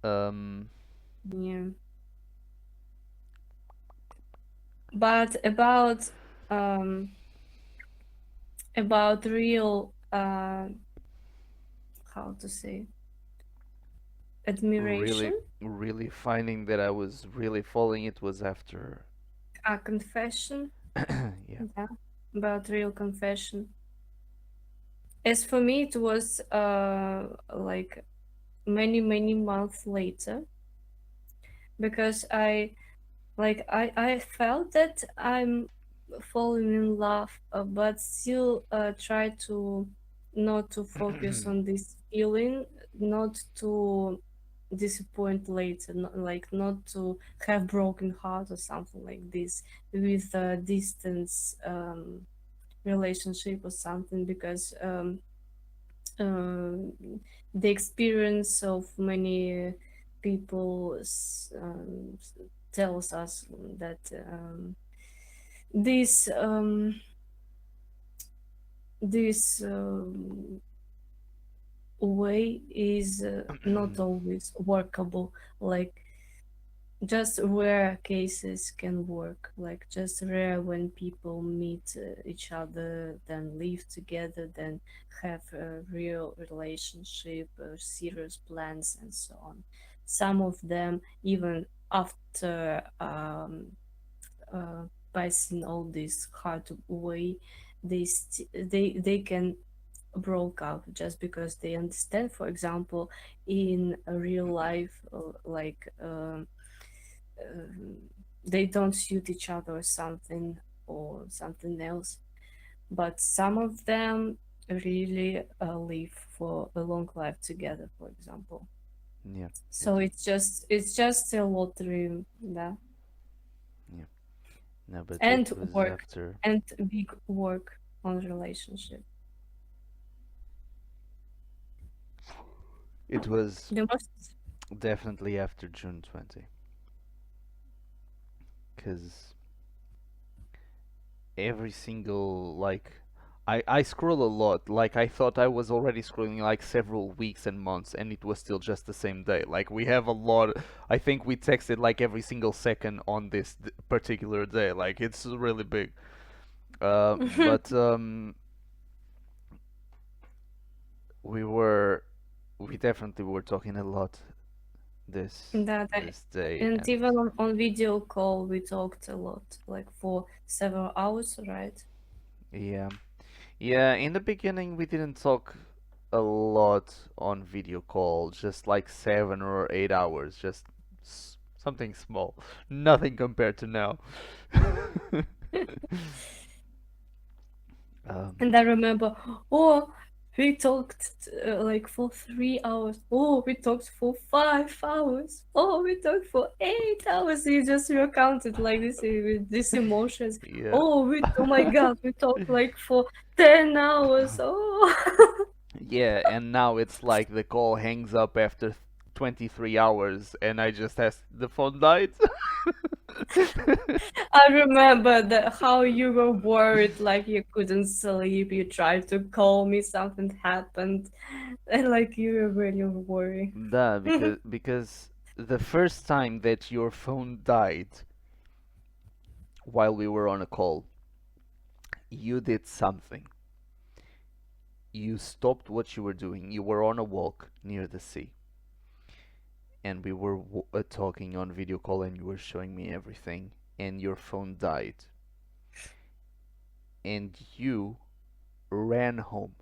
Um Yeah. But um about real how to say Really, admiration, really finding that I was really falling, it was after. a confession, Yeah. yeah, about real confession. As for me, it was like many months later because I felt that I'm falling in love, but still try to not to focus on this feeling, not to disappoint later, not to have broken heart or something like this with a distance relationship or something because um, the experience of many people tells us that this this way is not always workable. Like just rare cases can work. Like just rare when people meet each other, then live together, then have a real relationship, serious plans, and so on. Some of them even after uh, passing all this hard way, they can broke up just because they understand. For example, in a real life, um, they don't suit each other or something else. But some of them really live for a long life together, for example. Yeah, they So do. it's just a lottery, yeah. Yeah. No, but And it was work after. and big work on relationship. It was The most definitely after June 20, because every single like I scroll a lot. Like I thought I was already scrolling like several weeks and months, and it was still just the same day. Like we have a lot. I think we texted like every single second on this particular day. Like it's really big. But we were we definitely were talking a lot that this day, and and even on video call we talked a lot, like for several hours, right? yeah. Yeah, in the beginning we didn't talk a lot on video call, just like 7 or 8 hours, just something small, nothing compared to now. And um, I remember, oh, we talked like for 3 hours. Oh, we talked for 5 hours. Oh, we talked for 8 hours. You just recounted like this with these emotions. yeah. Oh, oh my God, we talked like for 10 hours. Oh, Yeah, and now it's like the call hangs up after 23 hours, and I just asked, the phone died? I remember that how you were worried, like you couldn't sleep. You tried to call me, something happened, and like you were really worried. Nah, because the first time that your phone died while we were on a call, you did something. You stopped what you were doing. You were on a walk near the sea, and we were talking on video call, and you were showing me everything, and your phone died, and you ran home.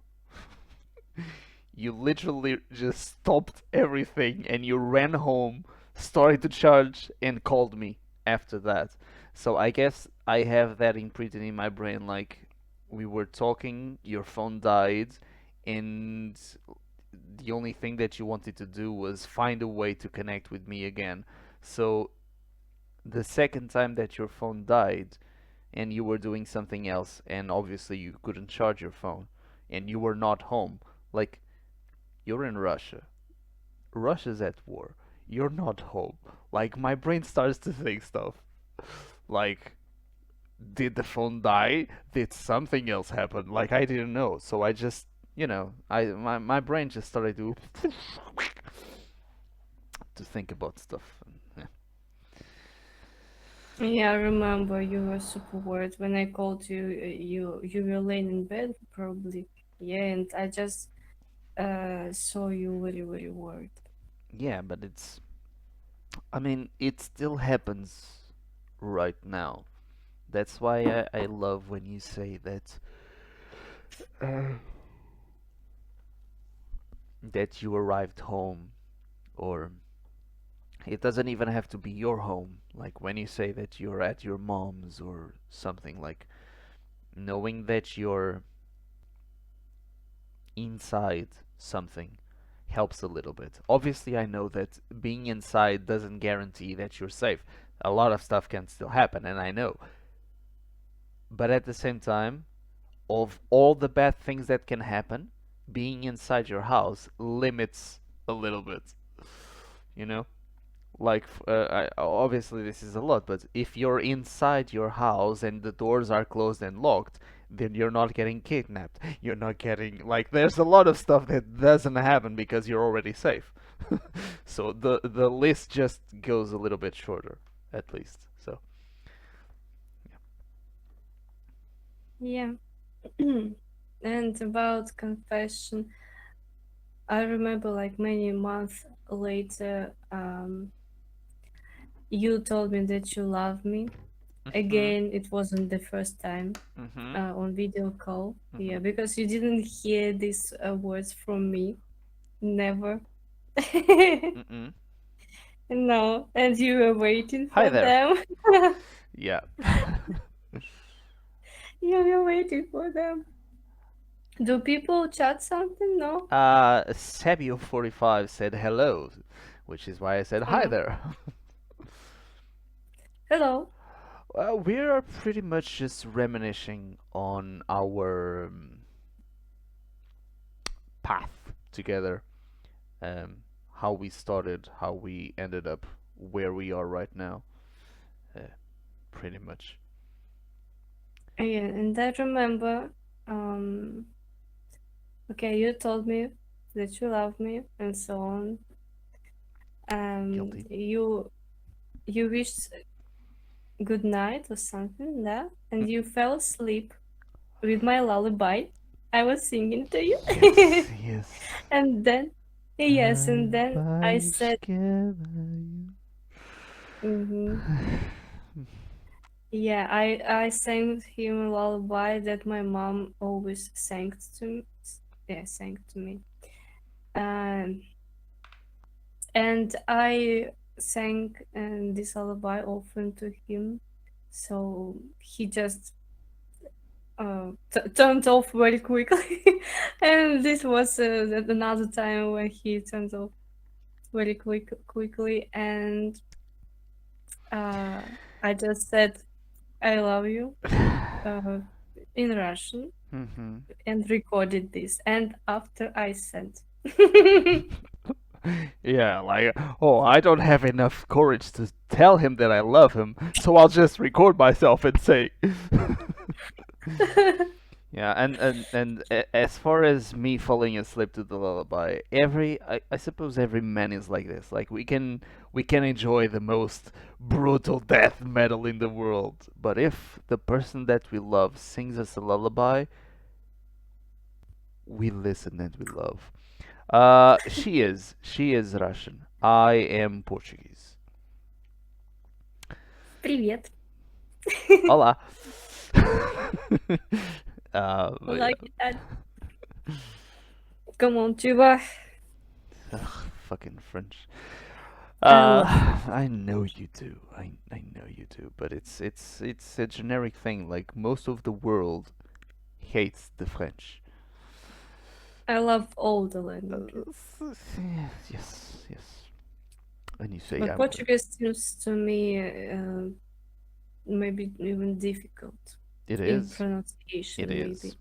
You literally just stopped everything and you ran home, started to charge, and called me after that. So I guess I have that imprinted in my brain. Like, we were talking, your phone died, and the only thing that you wanted to do was find a way to connect with me again. So the second time that your phone died and you were doing something else, and obviously you couldn't charge your phone, and you were not home, like, you're in Russia. Russia's at war. You're not home. Like, my brain starts to think stuff. Like, did the phone die? Did something else happen? Like, I didn't know. So I just, my brain just started to think about stuff. Yeah. Yeah, I remember you were super worried when I called you. You were laying in bed probably. Yeah, and I just saw you very worried. Yeah, but I mean, it still happens right now. That's why I love when you say that you arrived home, or it doesn't even have to be your home. Like when you say that you're at your mom's or something, like knowing that you're inside something helps a little bit. Obviously, I know that being inside doesn't guarantee that you're safe. A lot of stuff can still happen, and I know. But at the same time, of all the bad things that can happen, being inside your house limits a little bit. You know? Like, obviously, this is a lot, but if you're inside your house and the doors are closed and locked, then you're not getting kidnapped. You're not getting, like, there's a lot of stuff that doesn't happen because you're already safe. So the list just goes a little bit shorter, at least. So, Yeah. And about confession, I remember like many months later, you told me that you love me. yeah. Mhm. Again, it wasn't the first time Mhm. on video call. Yeah, Mhm. because you didn't hear these words from me. Never. Mhm. No, and you were waiting Hi for there. them. Yeah. You were waiting for them. Do people chat something? No. Sabio45 said hello, which is why I said hi Uh, there. Hello. We are pretty much just reminiscing on our path together, um, how we started, how we ended up where we are right now, uh, pretty much. Yeah, and I remember, um, okay, you told me that you love me and so on. Guilty. You wished good night or something, yeah, Mm, and you fell asleep with my lullaby. I was singing to you, yes, yes. and then yes, and then I Lullaby which said, you. mm-hmm. Yeah, I sang him a lullaby that my mom always sang to me. Yeah, sang to me. Um, and I sang this lullaby often to him, so he just turned off very quickly. And this was another time when he turned off very quickly, and uh, I just said I love you uh, in Russian Mhm. and recorded this. And after I sent. Yeah, like, oh, I don't have enough courage to tell him that I love him, so I'll just record myself and say. Yeah, as far as me falling asleep to the lullaby, I suppose every man is like this. Like we can enjoy the most brutal death metal in the world, but if the person that we love sings us a lullaby, we listen and we love. She is Russian. I am Portuguese. Привет. Olá. But Like that. Come on, Tuba. yeah, ugh, fucking French. I love French. I know you do. I know you do. But it's a generic thing. Like most of the world hates the French. I love all the Uh, languages. yes, yes. And you say But I'm. Portuguese seems to me maybe even difficult It in is. It pronunciation, is. maybe.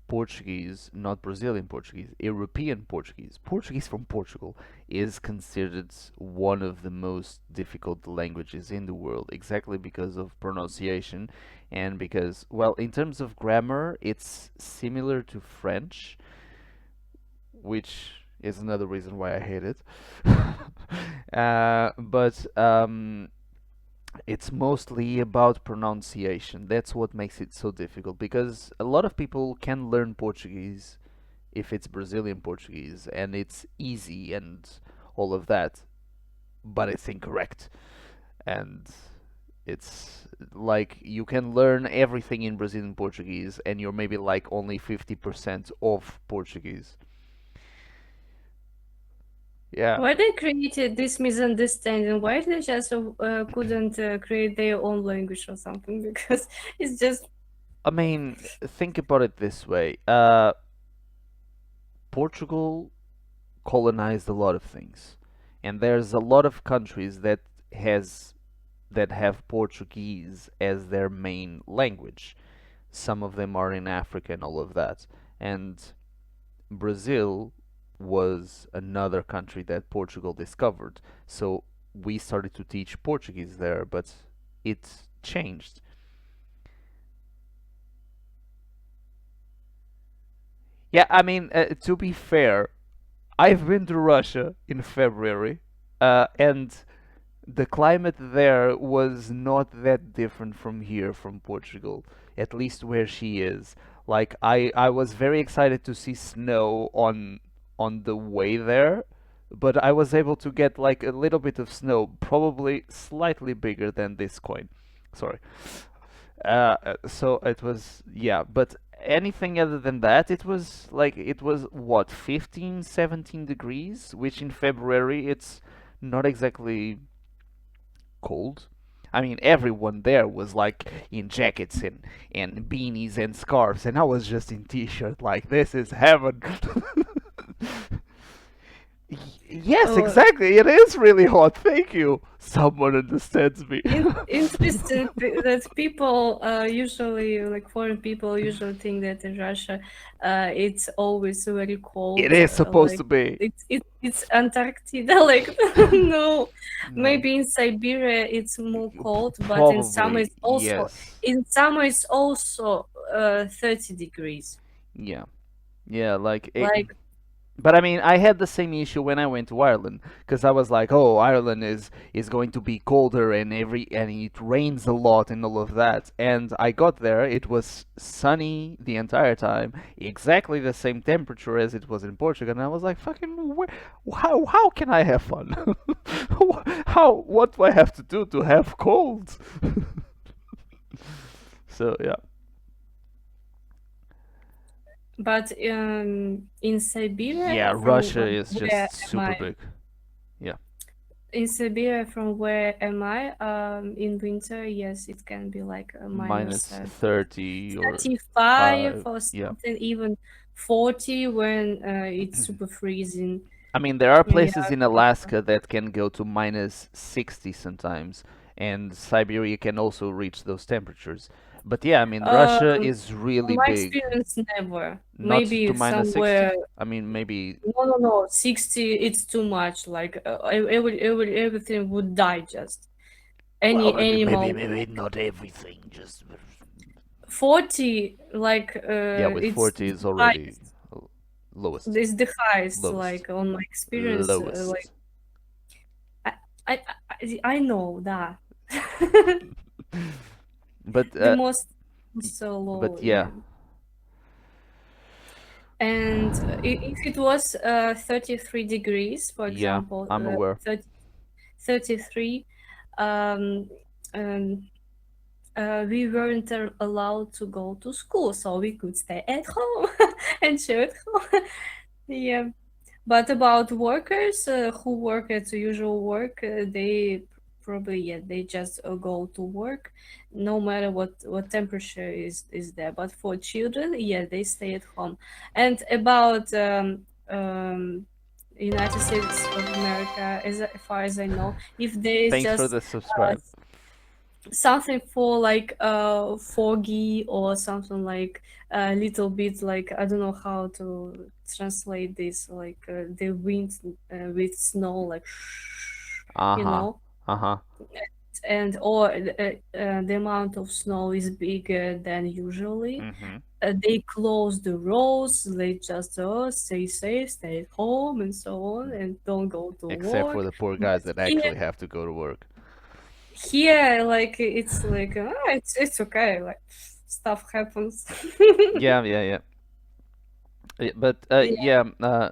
Portuguese, not Brazilian Portuguese, European Portuguese, Portuguese from Portugal, is considered one of the most difficult languages in the world, exactly because of pronunciation and because, well, in terms of grammar, it's similar to French, which is another reason why I hate it. But It's mostly about pronunciation. That's what makes it so difficult because a lot of people can learn Portuguese if it's Brazilian Portuguese and it's easy and all of that, but it's incorrect. And it's like you can learn everything in Brazilian Portuguese and you're maybe like only 50% of Portuguese. Yeah. Why they created this misunderstanding? Why they just couldn't create their own language or something? Because it's just I mean, think about it this way. Portugal colonized a lot of things. And there's a lot of countries has that have Portuguese as their main language. Some of them are in Africa and all of that. And Brazil was another country that Portugal discovered. So we started to teach Portuguese there, but it changed. Yeah, I mean, to be fair, I've been to Russia in February, and the climate there was not that different from here, from Portugal, at least where she is. Like I was very excited to see snow on the way there, but I was able to get like a little bit of snow, probably slightly bigger than this coin. Sorry. So it was, yeah, but anything other than that, it was like it was what, 15, 17 degrees, which in February it's not exactly cold. I mean, everyone there was like in jackets and beanies and scarves, and I was just in t-shirt. Like, this is heaven. Yes, oh, exactly. It is really hot. Thank you. Someone understands me. interesting that people usually, like foreign people, usually think that in Russia, it's always very It cold. is supposed Like to be. it's Antarctica. Like no, No. maybe in Siberia it's more cold, but Probably, yes. in summer it's also 30 degrees. Yeah. Yeah, like it, Like but I mean, I had the same issue when I went to Ireland because I was like, "Oh, Ireland is going to be colder and it rains a lot and all of that." And I got there, it was sunny the entire time, exactly the same temperature as it was in Portugal, and I was like, "Fucking, how can I have fun? How what do I have to do to have cold?" So yeah, but in yeah, Siberia, from Russia is where just am super I? big. Yeah, In Siberia, from where am I? In winter, yes, it can be like a minus minus 30 or 35 5. or Yeah. something, even 40 when it's super freezing. I mean, there are Yeah, places in I remember. Alaska that can go to minus 60 sometimes, and Siberia can also reach those temperatures. But yeah, I mean, Russia is From really my big. experience, never. Not to Maybe minus somewhere. 60? I mean, maybe. No. 60, it's too much. Like everything would die just. Well, Any maybe, animal. maybe not everything, just. 40, like Yeah, with it's 40 is already lowest. it's the highest, Lowest. like on my experience, like Lowest. I I know that But, the most low, but yeah, yeah. And if it was 33 degrees, for yeah, example, I'm aware. 30, 33, um, um, we weren't allowed to go to school, so we could stay at home and chill at home. Yeah. But about workers who work at the usual work, they probably, yeah, they just go to work, no matter what temperature is there. But for children, yeah, they stay at home. And about United States of America, as far as I know, if there is Thanks for just the subscribe. something for like foggy or something like a little bit, like I don't know how to translate this, like the wind with snow, like Uh you huh. know, Uh huh. and or the amount of snow is bigger than usually. Mm-hmm. They close the roads. They just stay safe, stay at home, and so on, and don't go to Except for work. the poor But guys that here actually have to go to work. Here, like it's like it's okay. Like stuff happens. Yeah, yeah, yeah. But Yeah, yeah,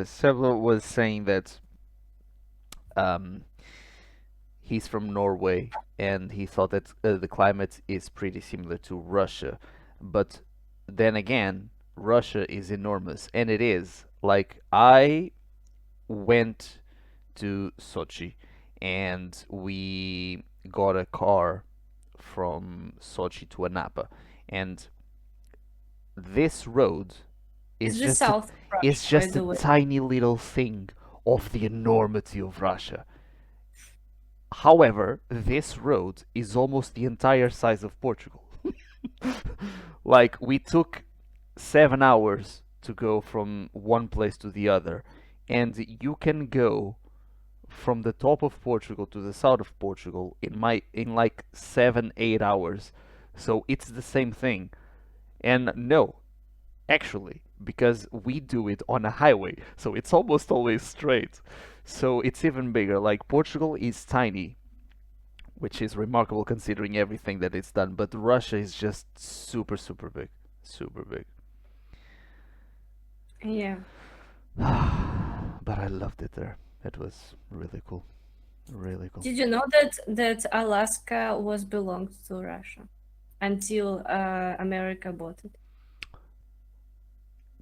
Several was saying that um, he's from Norway and he thought that the climate is pretty similar to Russia. But then again, Russia is enormous, and it is. Like, I went to Sochi and we got a car from Sochi to Anapa, and this road it's is the just a, south of Russia, is by just a the way. tiny little thing of the enormity of Russia. However, this road is almost the entire size of Portugal. Like, we took 7 hours to go from one place to the other, and you can go from the top of Portugal to the south of Portugal in like 7 8 hours. So it's the same thing. And no, actually, because we do it on a highway, so it's almost always straight. So it's even bigger. Like, Portugal is tiny, which is remarkable considering everything that it's done, but Russia is just super, super big. Super big. Yeah. But I loved it there. It was really cool. Really cool. Did you know that Alaska was belonged to Russia until America bought it?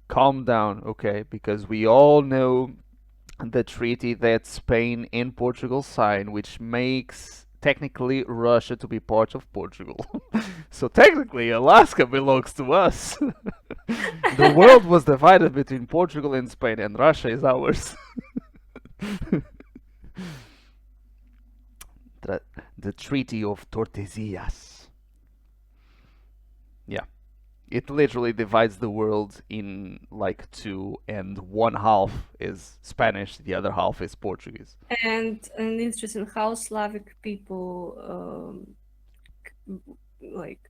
Calm down, okay? Because we all know the treaty that Spain and Portugal signed, which makes technically Russia to be part of Portugal. So technically, Alaska belongs to us. The world was divided between Portugal and Spain, and Russia is ours. the, the Treaty of Tordesillas. Yeah. It literally divides the world in like two, and one half is Spanish, the other half is Portuguese. And an interesting how Slavic people like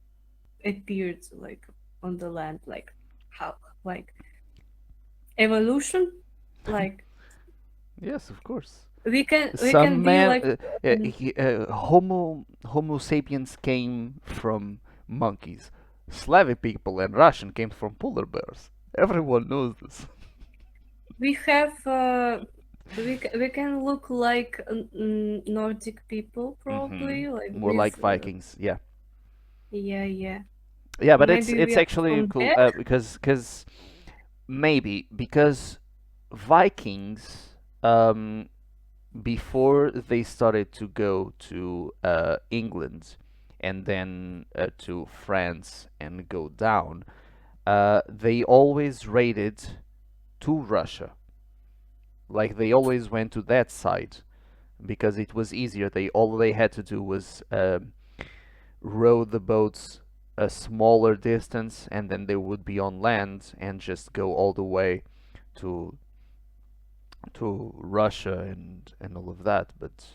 appeared like on the land, like how like evolution, like Yes, of course. we can Some be man, like Homo sapiens came from monkeys. Slavic people and Russian came from polar bears. Everyone knows this. we have we can look like Nordic people Hmm. probably like More like with Vikings, yeah. yeah, yeah, Yeah, or but maybe we it's are actually from cool there. because maybe because Vikings before they started to go to England and then to France and go down, they always raided to Russia. Like, they always went to that side because it was easier. All they had to do was row the boats a smaller distance, and then they would be on land and just go all the way to Russia and all of that. But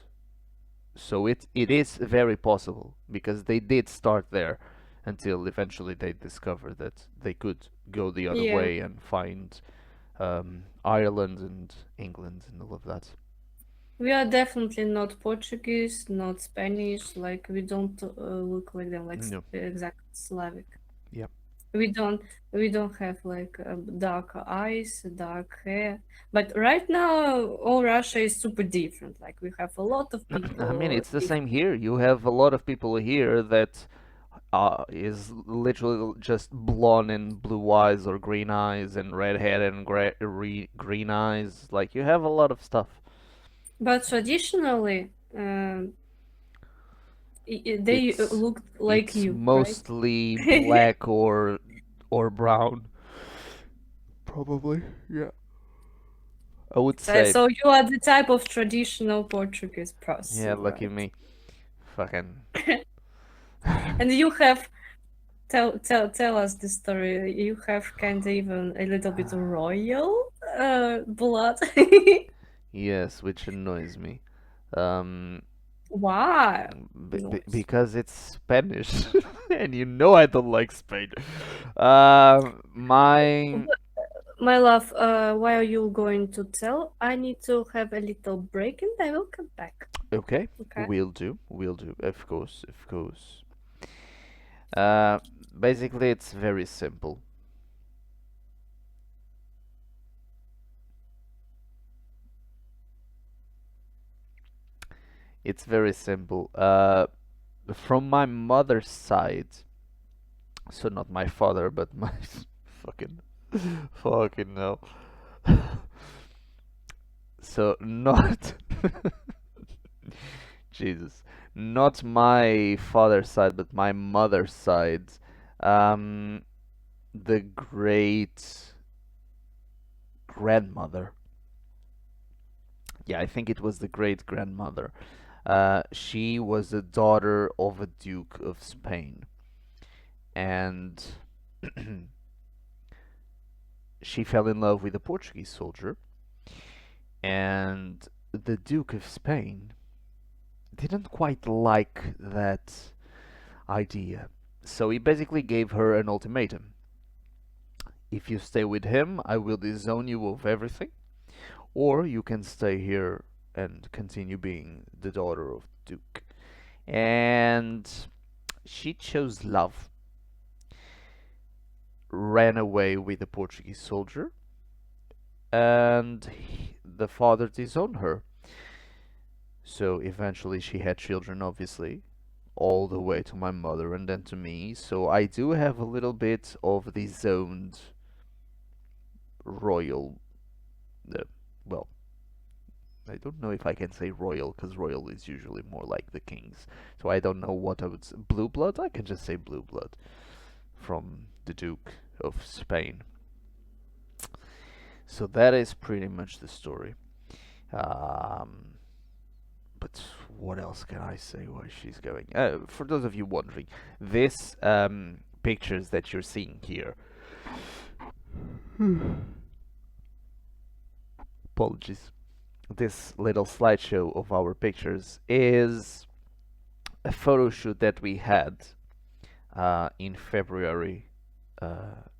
so it is very possible because they did start there until eventually they discovered that they could go the other Yeah, way and find Ireland and England and all of that. we are definitely not Portuguese, not Spanish. Like we don't look like them, like No. exact Slavic. Yep. We don't we don't have like dark eyes, dark hair. But right now, all Russia is super different. Like we have a lot of I mean, people. it's the same here. You have a lot of people here that is literally just blonde and blue eyes, or green eyes and red hair and green eyes. Like, you have a lot of stuff. But traditionally, they It's looked like it's you, right? mostly black or brown. Probably, yeah. I would So, say, so you are the type of traditional Portuguese yeah. person, Lucky right? me. Fucking. And you have tell us the story. You have kind of even a little bit royal blood. Yes, which annoys me. Um, Why? Noise. because it's Spanish, and you know I don't like Spain. My My love, why are you going to tell? I need to have a little break and I will come back. Okay, Okay. we'll do, of course, of course. Uh, Basically, it's very simple. It's very simple. From my mother's side, so not my father, but my fucking, fucking no. So not Jesus, not my father's side, but my mother's side. Um, the great grandmother. Yeah, I think it was the great grandmother. She was the daughter of a Duke of Spain, and she fell in love with a Portuguese soldier, and the Duke of Spain didn't quite like that idea. So he basically gave her an ultimatum. If you stay with him, I will disown you of everything, or you can stay here and continue being the daughter of the Duke. And she chose love, ran away with the Portuguese soldier, and the father disowned her. So eventually she had children, obviously, all the way to my mother and then to me. So I do have a little bit of the zoned royal. Uh, well, I don't know if I can say royal because royal is usually more like the kings. So I don't know what I would say. Blue blood? I can just say blue blood from the Duke of Spain. So that is pretty much the story. Um, but what else can I say why she's going? For those of you wondering, this pictures that you're seeing here, apologies, this little slideshow of our pictures is a photo shoot that we had in February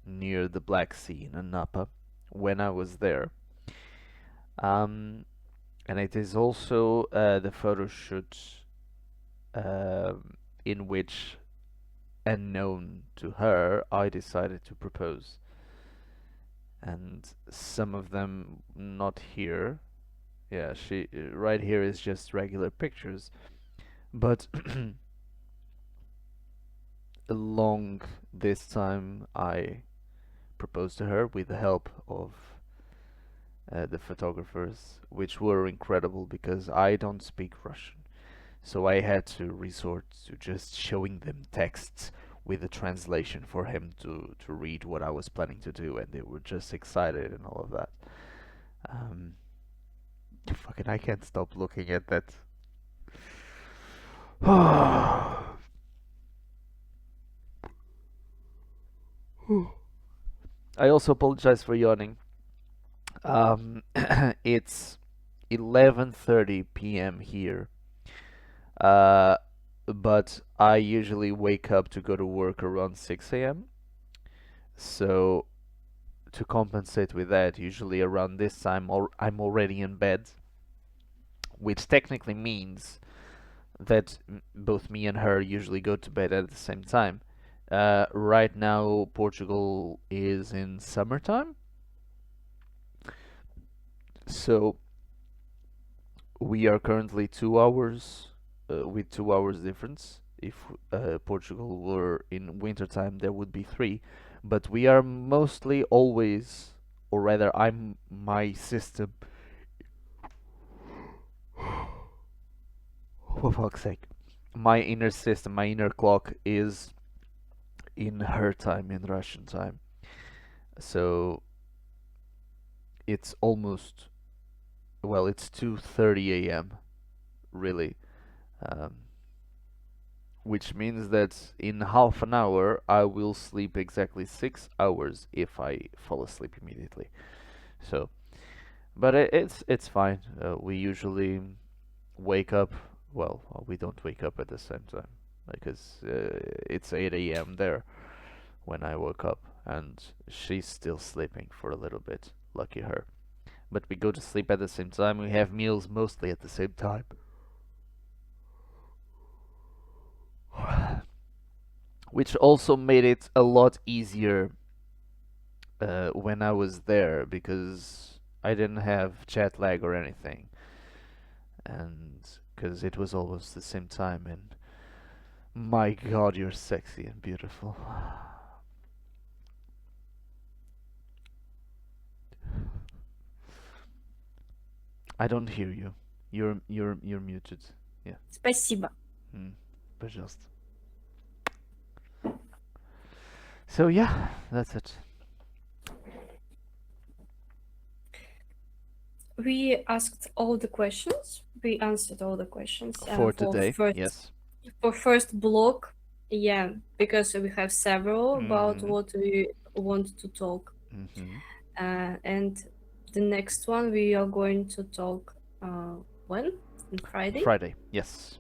near the Black Sea in Napa when I was there. Um, and it is also the photo shoot in which, unknown to her, I decided to propose. And some of them not here. Yeah, she right here is just regular pictures. But along this time, I proposed to her with the help of the photographers, which were incredible because I don't speak Russian. So I had to resort to just showing them texts with a translation for him to read what I was planning to do, and they were just excited and all of that. Um, Fucking, I can't stop looking at that. I also apologize for yawning. It's 11:30 p.m. here. Uh, but I usually wake up to go to work around 6 a.m. So to compensate with that, usually around this time I'm already in bed, which technically means that both me and her usually go to bed at the same time. Right now, Portugal is in summertime, so we are currently 2 hours with 2 hours difference. If Portugal were in wintertime, there would be three, but we are mostly always, or rather, my system. For fuck's sake, my inner system, my inner clock is in her time, in Russian time. So it's almost, well, it's 2:30 a.m. really, um, which means that in half an hour I will sleep exactly 6 hours if I fall asleep immediately. So, but it's fine. We usually wake up. Well, we don't wake up at the same time because it's 8 a.m. there when I woke up, and she's still sleeping for a little bit. Lucky her. But we go to sleep at the same time. We have meals mostly at the same time. which also made it a lot easier when I was there because I didn't have jet lag or anything, and because it was almost the same time. And my God, you're sexy and beautiful. I don't hear you. You're muted. Yeah. Спасибо. Пожалуйста. So yeah, that's it We asked all the questions. We answered all the questions for today. Yes. for first block. Yeah, because we have several about Mm-hmm. what we want to talk. Mm-hmm. And the next one we are going to talk when? On Friday? Friday. Yes.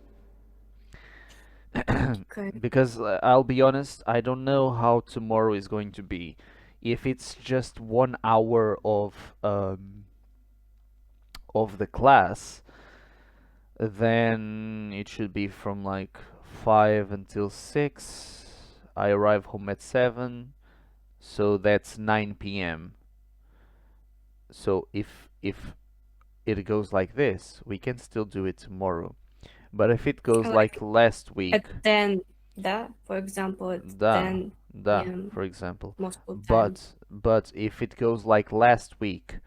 Okay. Because I'll be honest, I don't know how tomorrow is going to be. If it's just 1 hour of the class, then it should be from like 5 until 6. I arrive home at 7, so that's 9 p.m. So if it goes like this, we can still do it tomorrow. But if it goes like Like last at week, 10, да? For example, at da, 10 da, p.m. for example. Moscow time. But if it goes like last week,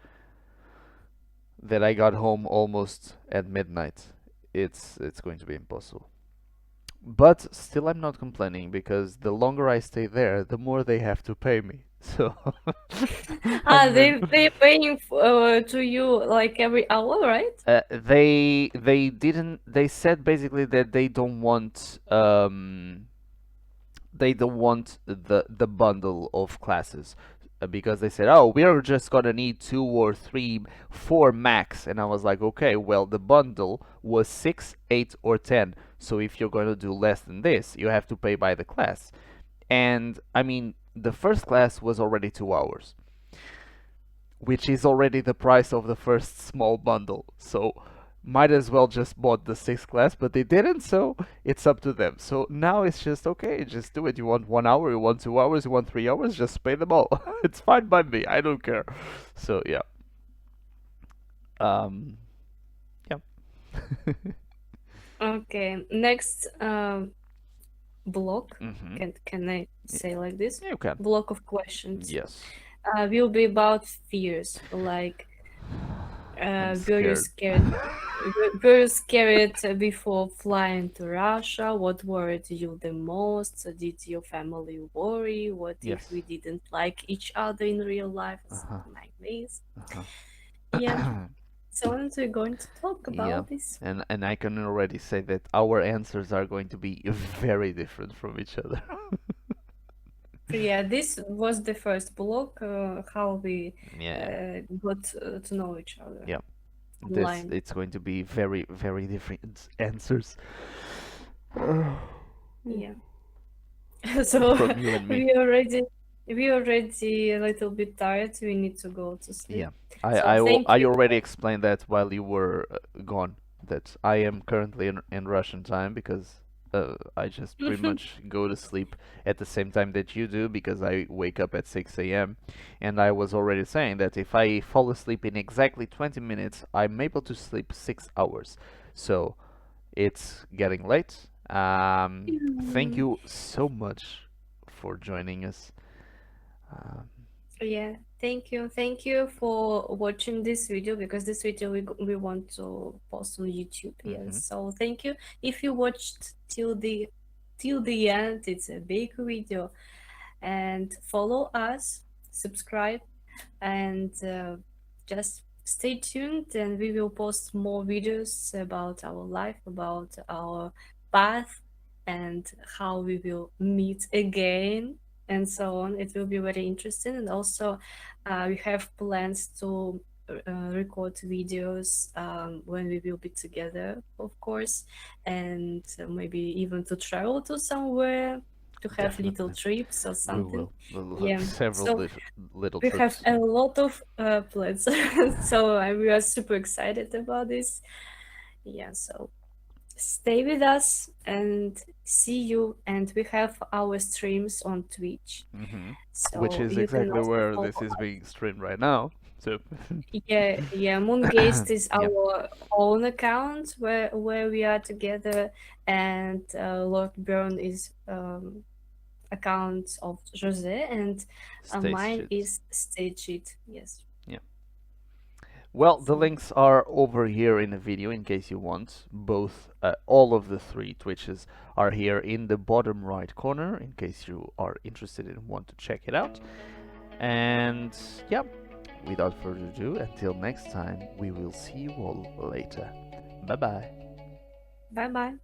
that I got home almost at midnight, it's going to be impossible. But still, I'm not complaining because the longer I stay there, the more they have to pay me. So, I Ah, mean, they're paying to you like every hour, right? they didn't. They said basically that they don't want the bundle of classes because they said, "Oh, we're just gonna need 2 or 3, 4 max." And I was like, "Okay, well, the bundle was 6, 8, or 10. So if you're gonna do less than this, you have to pay by the class." And I mean, the first class was already 2 hours, which is already the price of the first small bundle. So might as well just bought the sixth class, but they didn't, so it's up to them. So now it's just okay, just do it. You want 1 hour, you want 2 hours, you want 3 hours, just pay them all. It's fine by me. I don't care. So yeah. Um yeah. Okay. Next block, Mm-hmm. can I say like this? You can. Block of questions Yes. will be about fears, like I'm were you scared. scared? Were you scared before flying to Russia? What worried you the most? Did your family worry? What if we Yes. didn't like each other in real life? Uh-huh. Something like this. Yeah. Uh-huh. So we're going to talk Yeah. about this. And I can already say that our answers are going to be very different from each other. Yeah, this was the first block, how we Yeah. got to know each other Yeah. This online. it's going to be very very different answers Yeah. So from you and me. we already we already a little bit tired. We need to go to sleep. Yeah, So thank I you. already explained that while you were gone. That I am currently in Russian time because I just pretty much go to sleep at the same time that you do because I wake up at 6 a.m. And I was already saying that if I fall asleep in exactly 20 minutes, I'm able to sleep 6 hours. So it's getting late. Thank Mm, you so much for joining us. Um, yeah, thank you for watching this video because this video we want to post on YouTube. Yes, mhm. so thank you. If you watched till the end, it's a big video, and follow us, subscribe, and just stay tuned, and we will post more videos about our life, about our path, and how we will meet again, and so on. It will be very interesting. And also we have plans to record videos when we will be together, of course, and maybe even to travel to somewhere, to have little Definitely. trips or We something. will. We'll have Yeah, several so little we have trips. a lot of plans, so we are super excited about this. Yeah, so stay with us and see you. And we have our streams on Twitch, Hmm. Which so is you can exactly also where follow this is us. being streamed right now. So, Yeah, yeah. Moongaze is yeah, our own account where we are together, and Lord Burn is account of Jose, and stage mine it. is Stage It. Yes. Yeah. Well, the So links are over here in the video in case you want. Both, all of the three Twitches are here in the bottom right corner in case you are interested and want to check it out. And yeah, without further ado, until next time, we will see you all later. Bye bye. bye bye.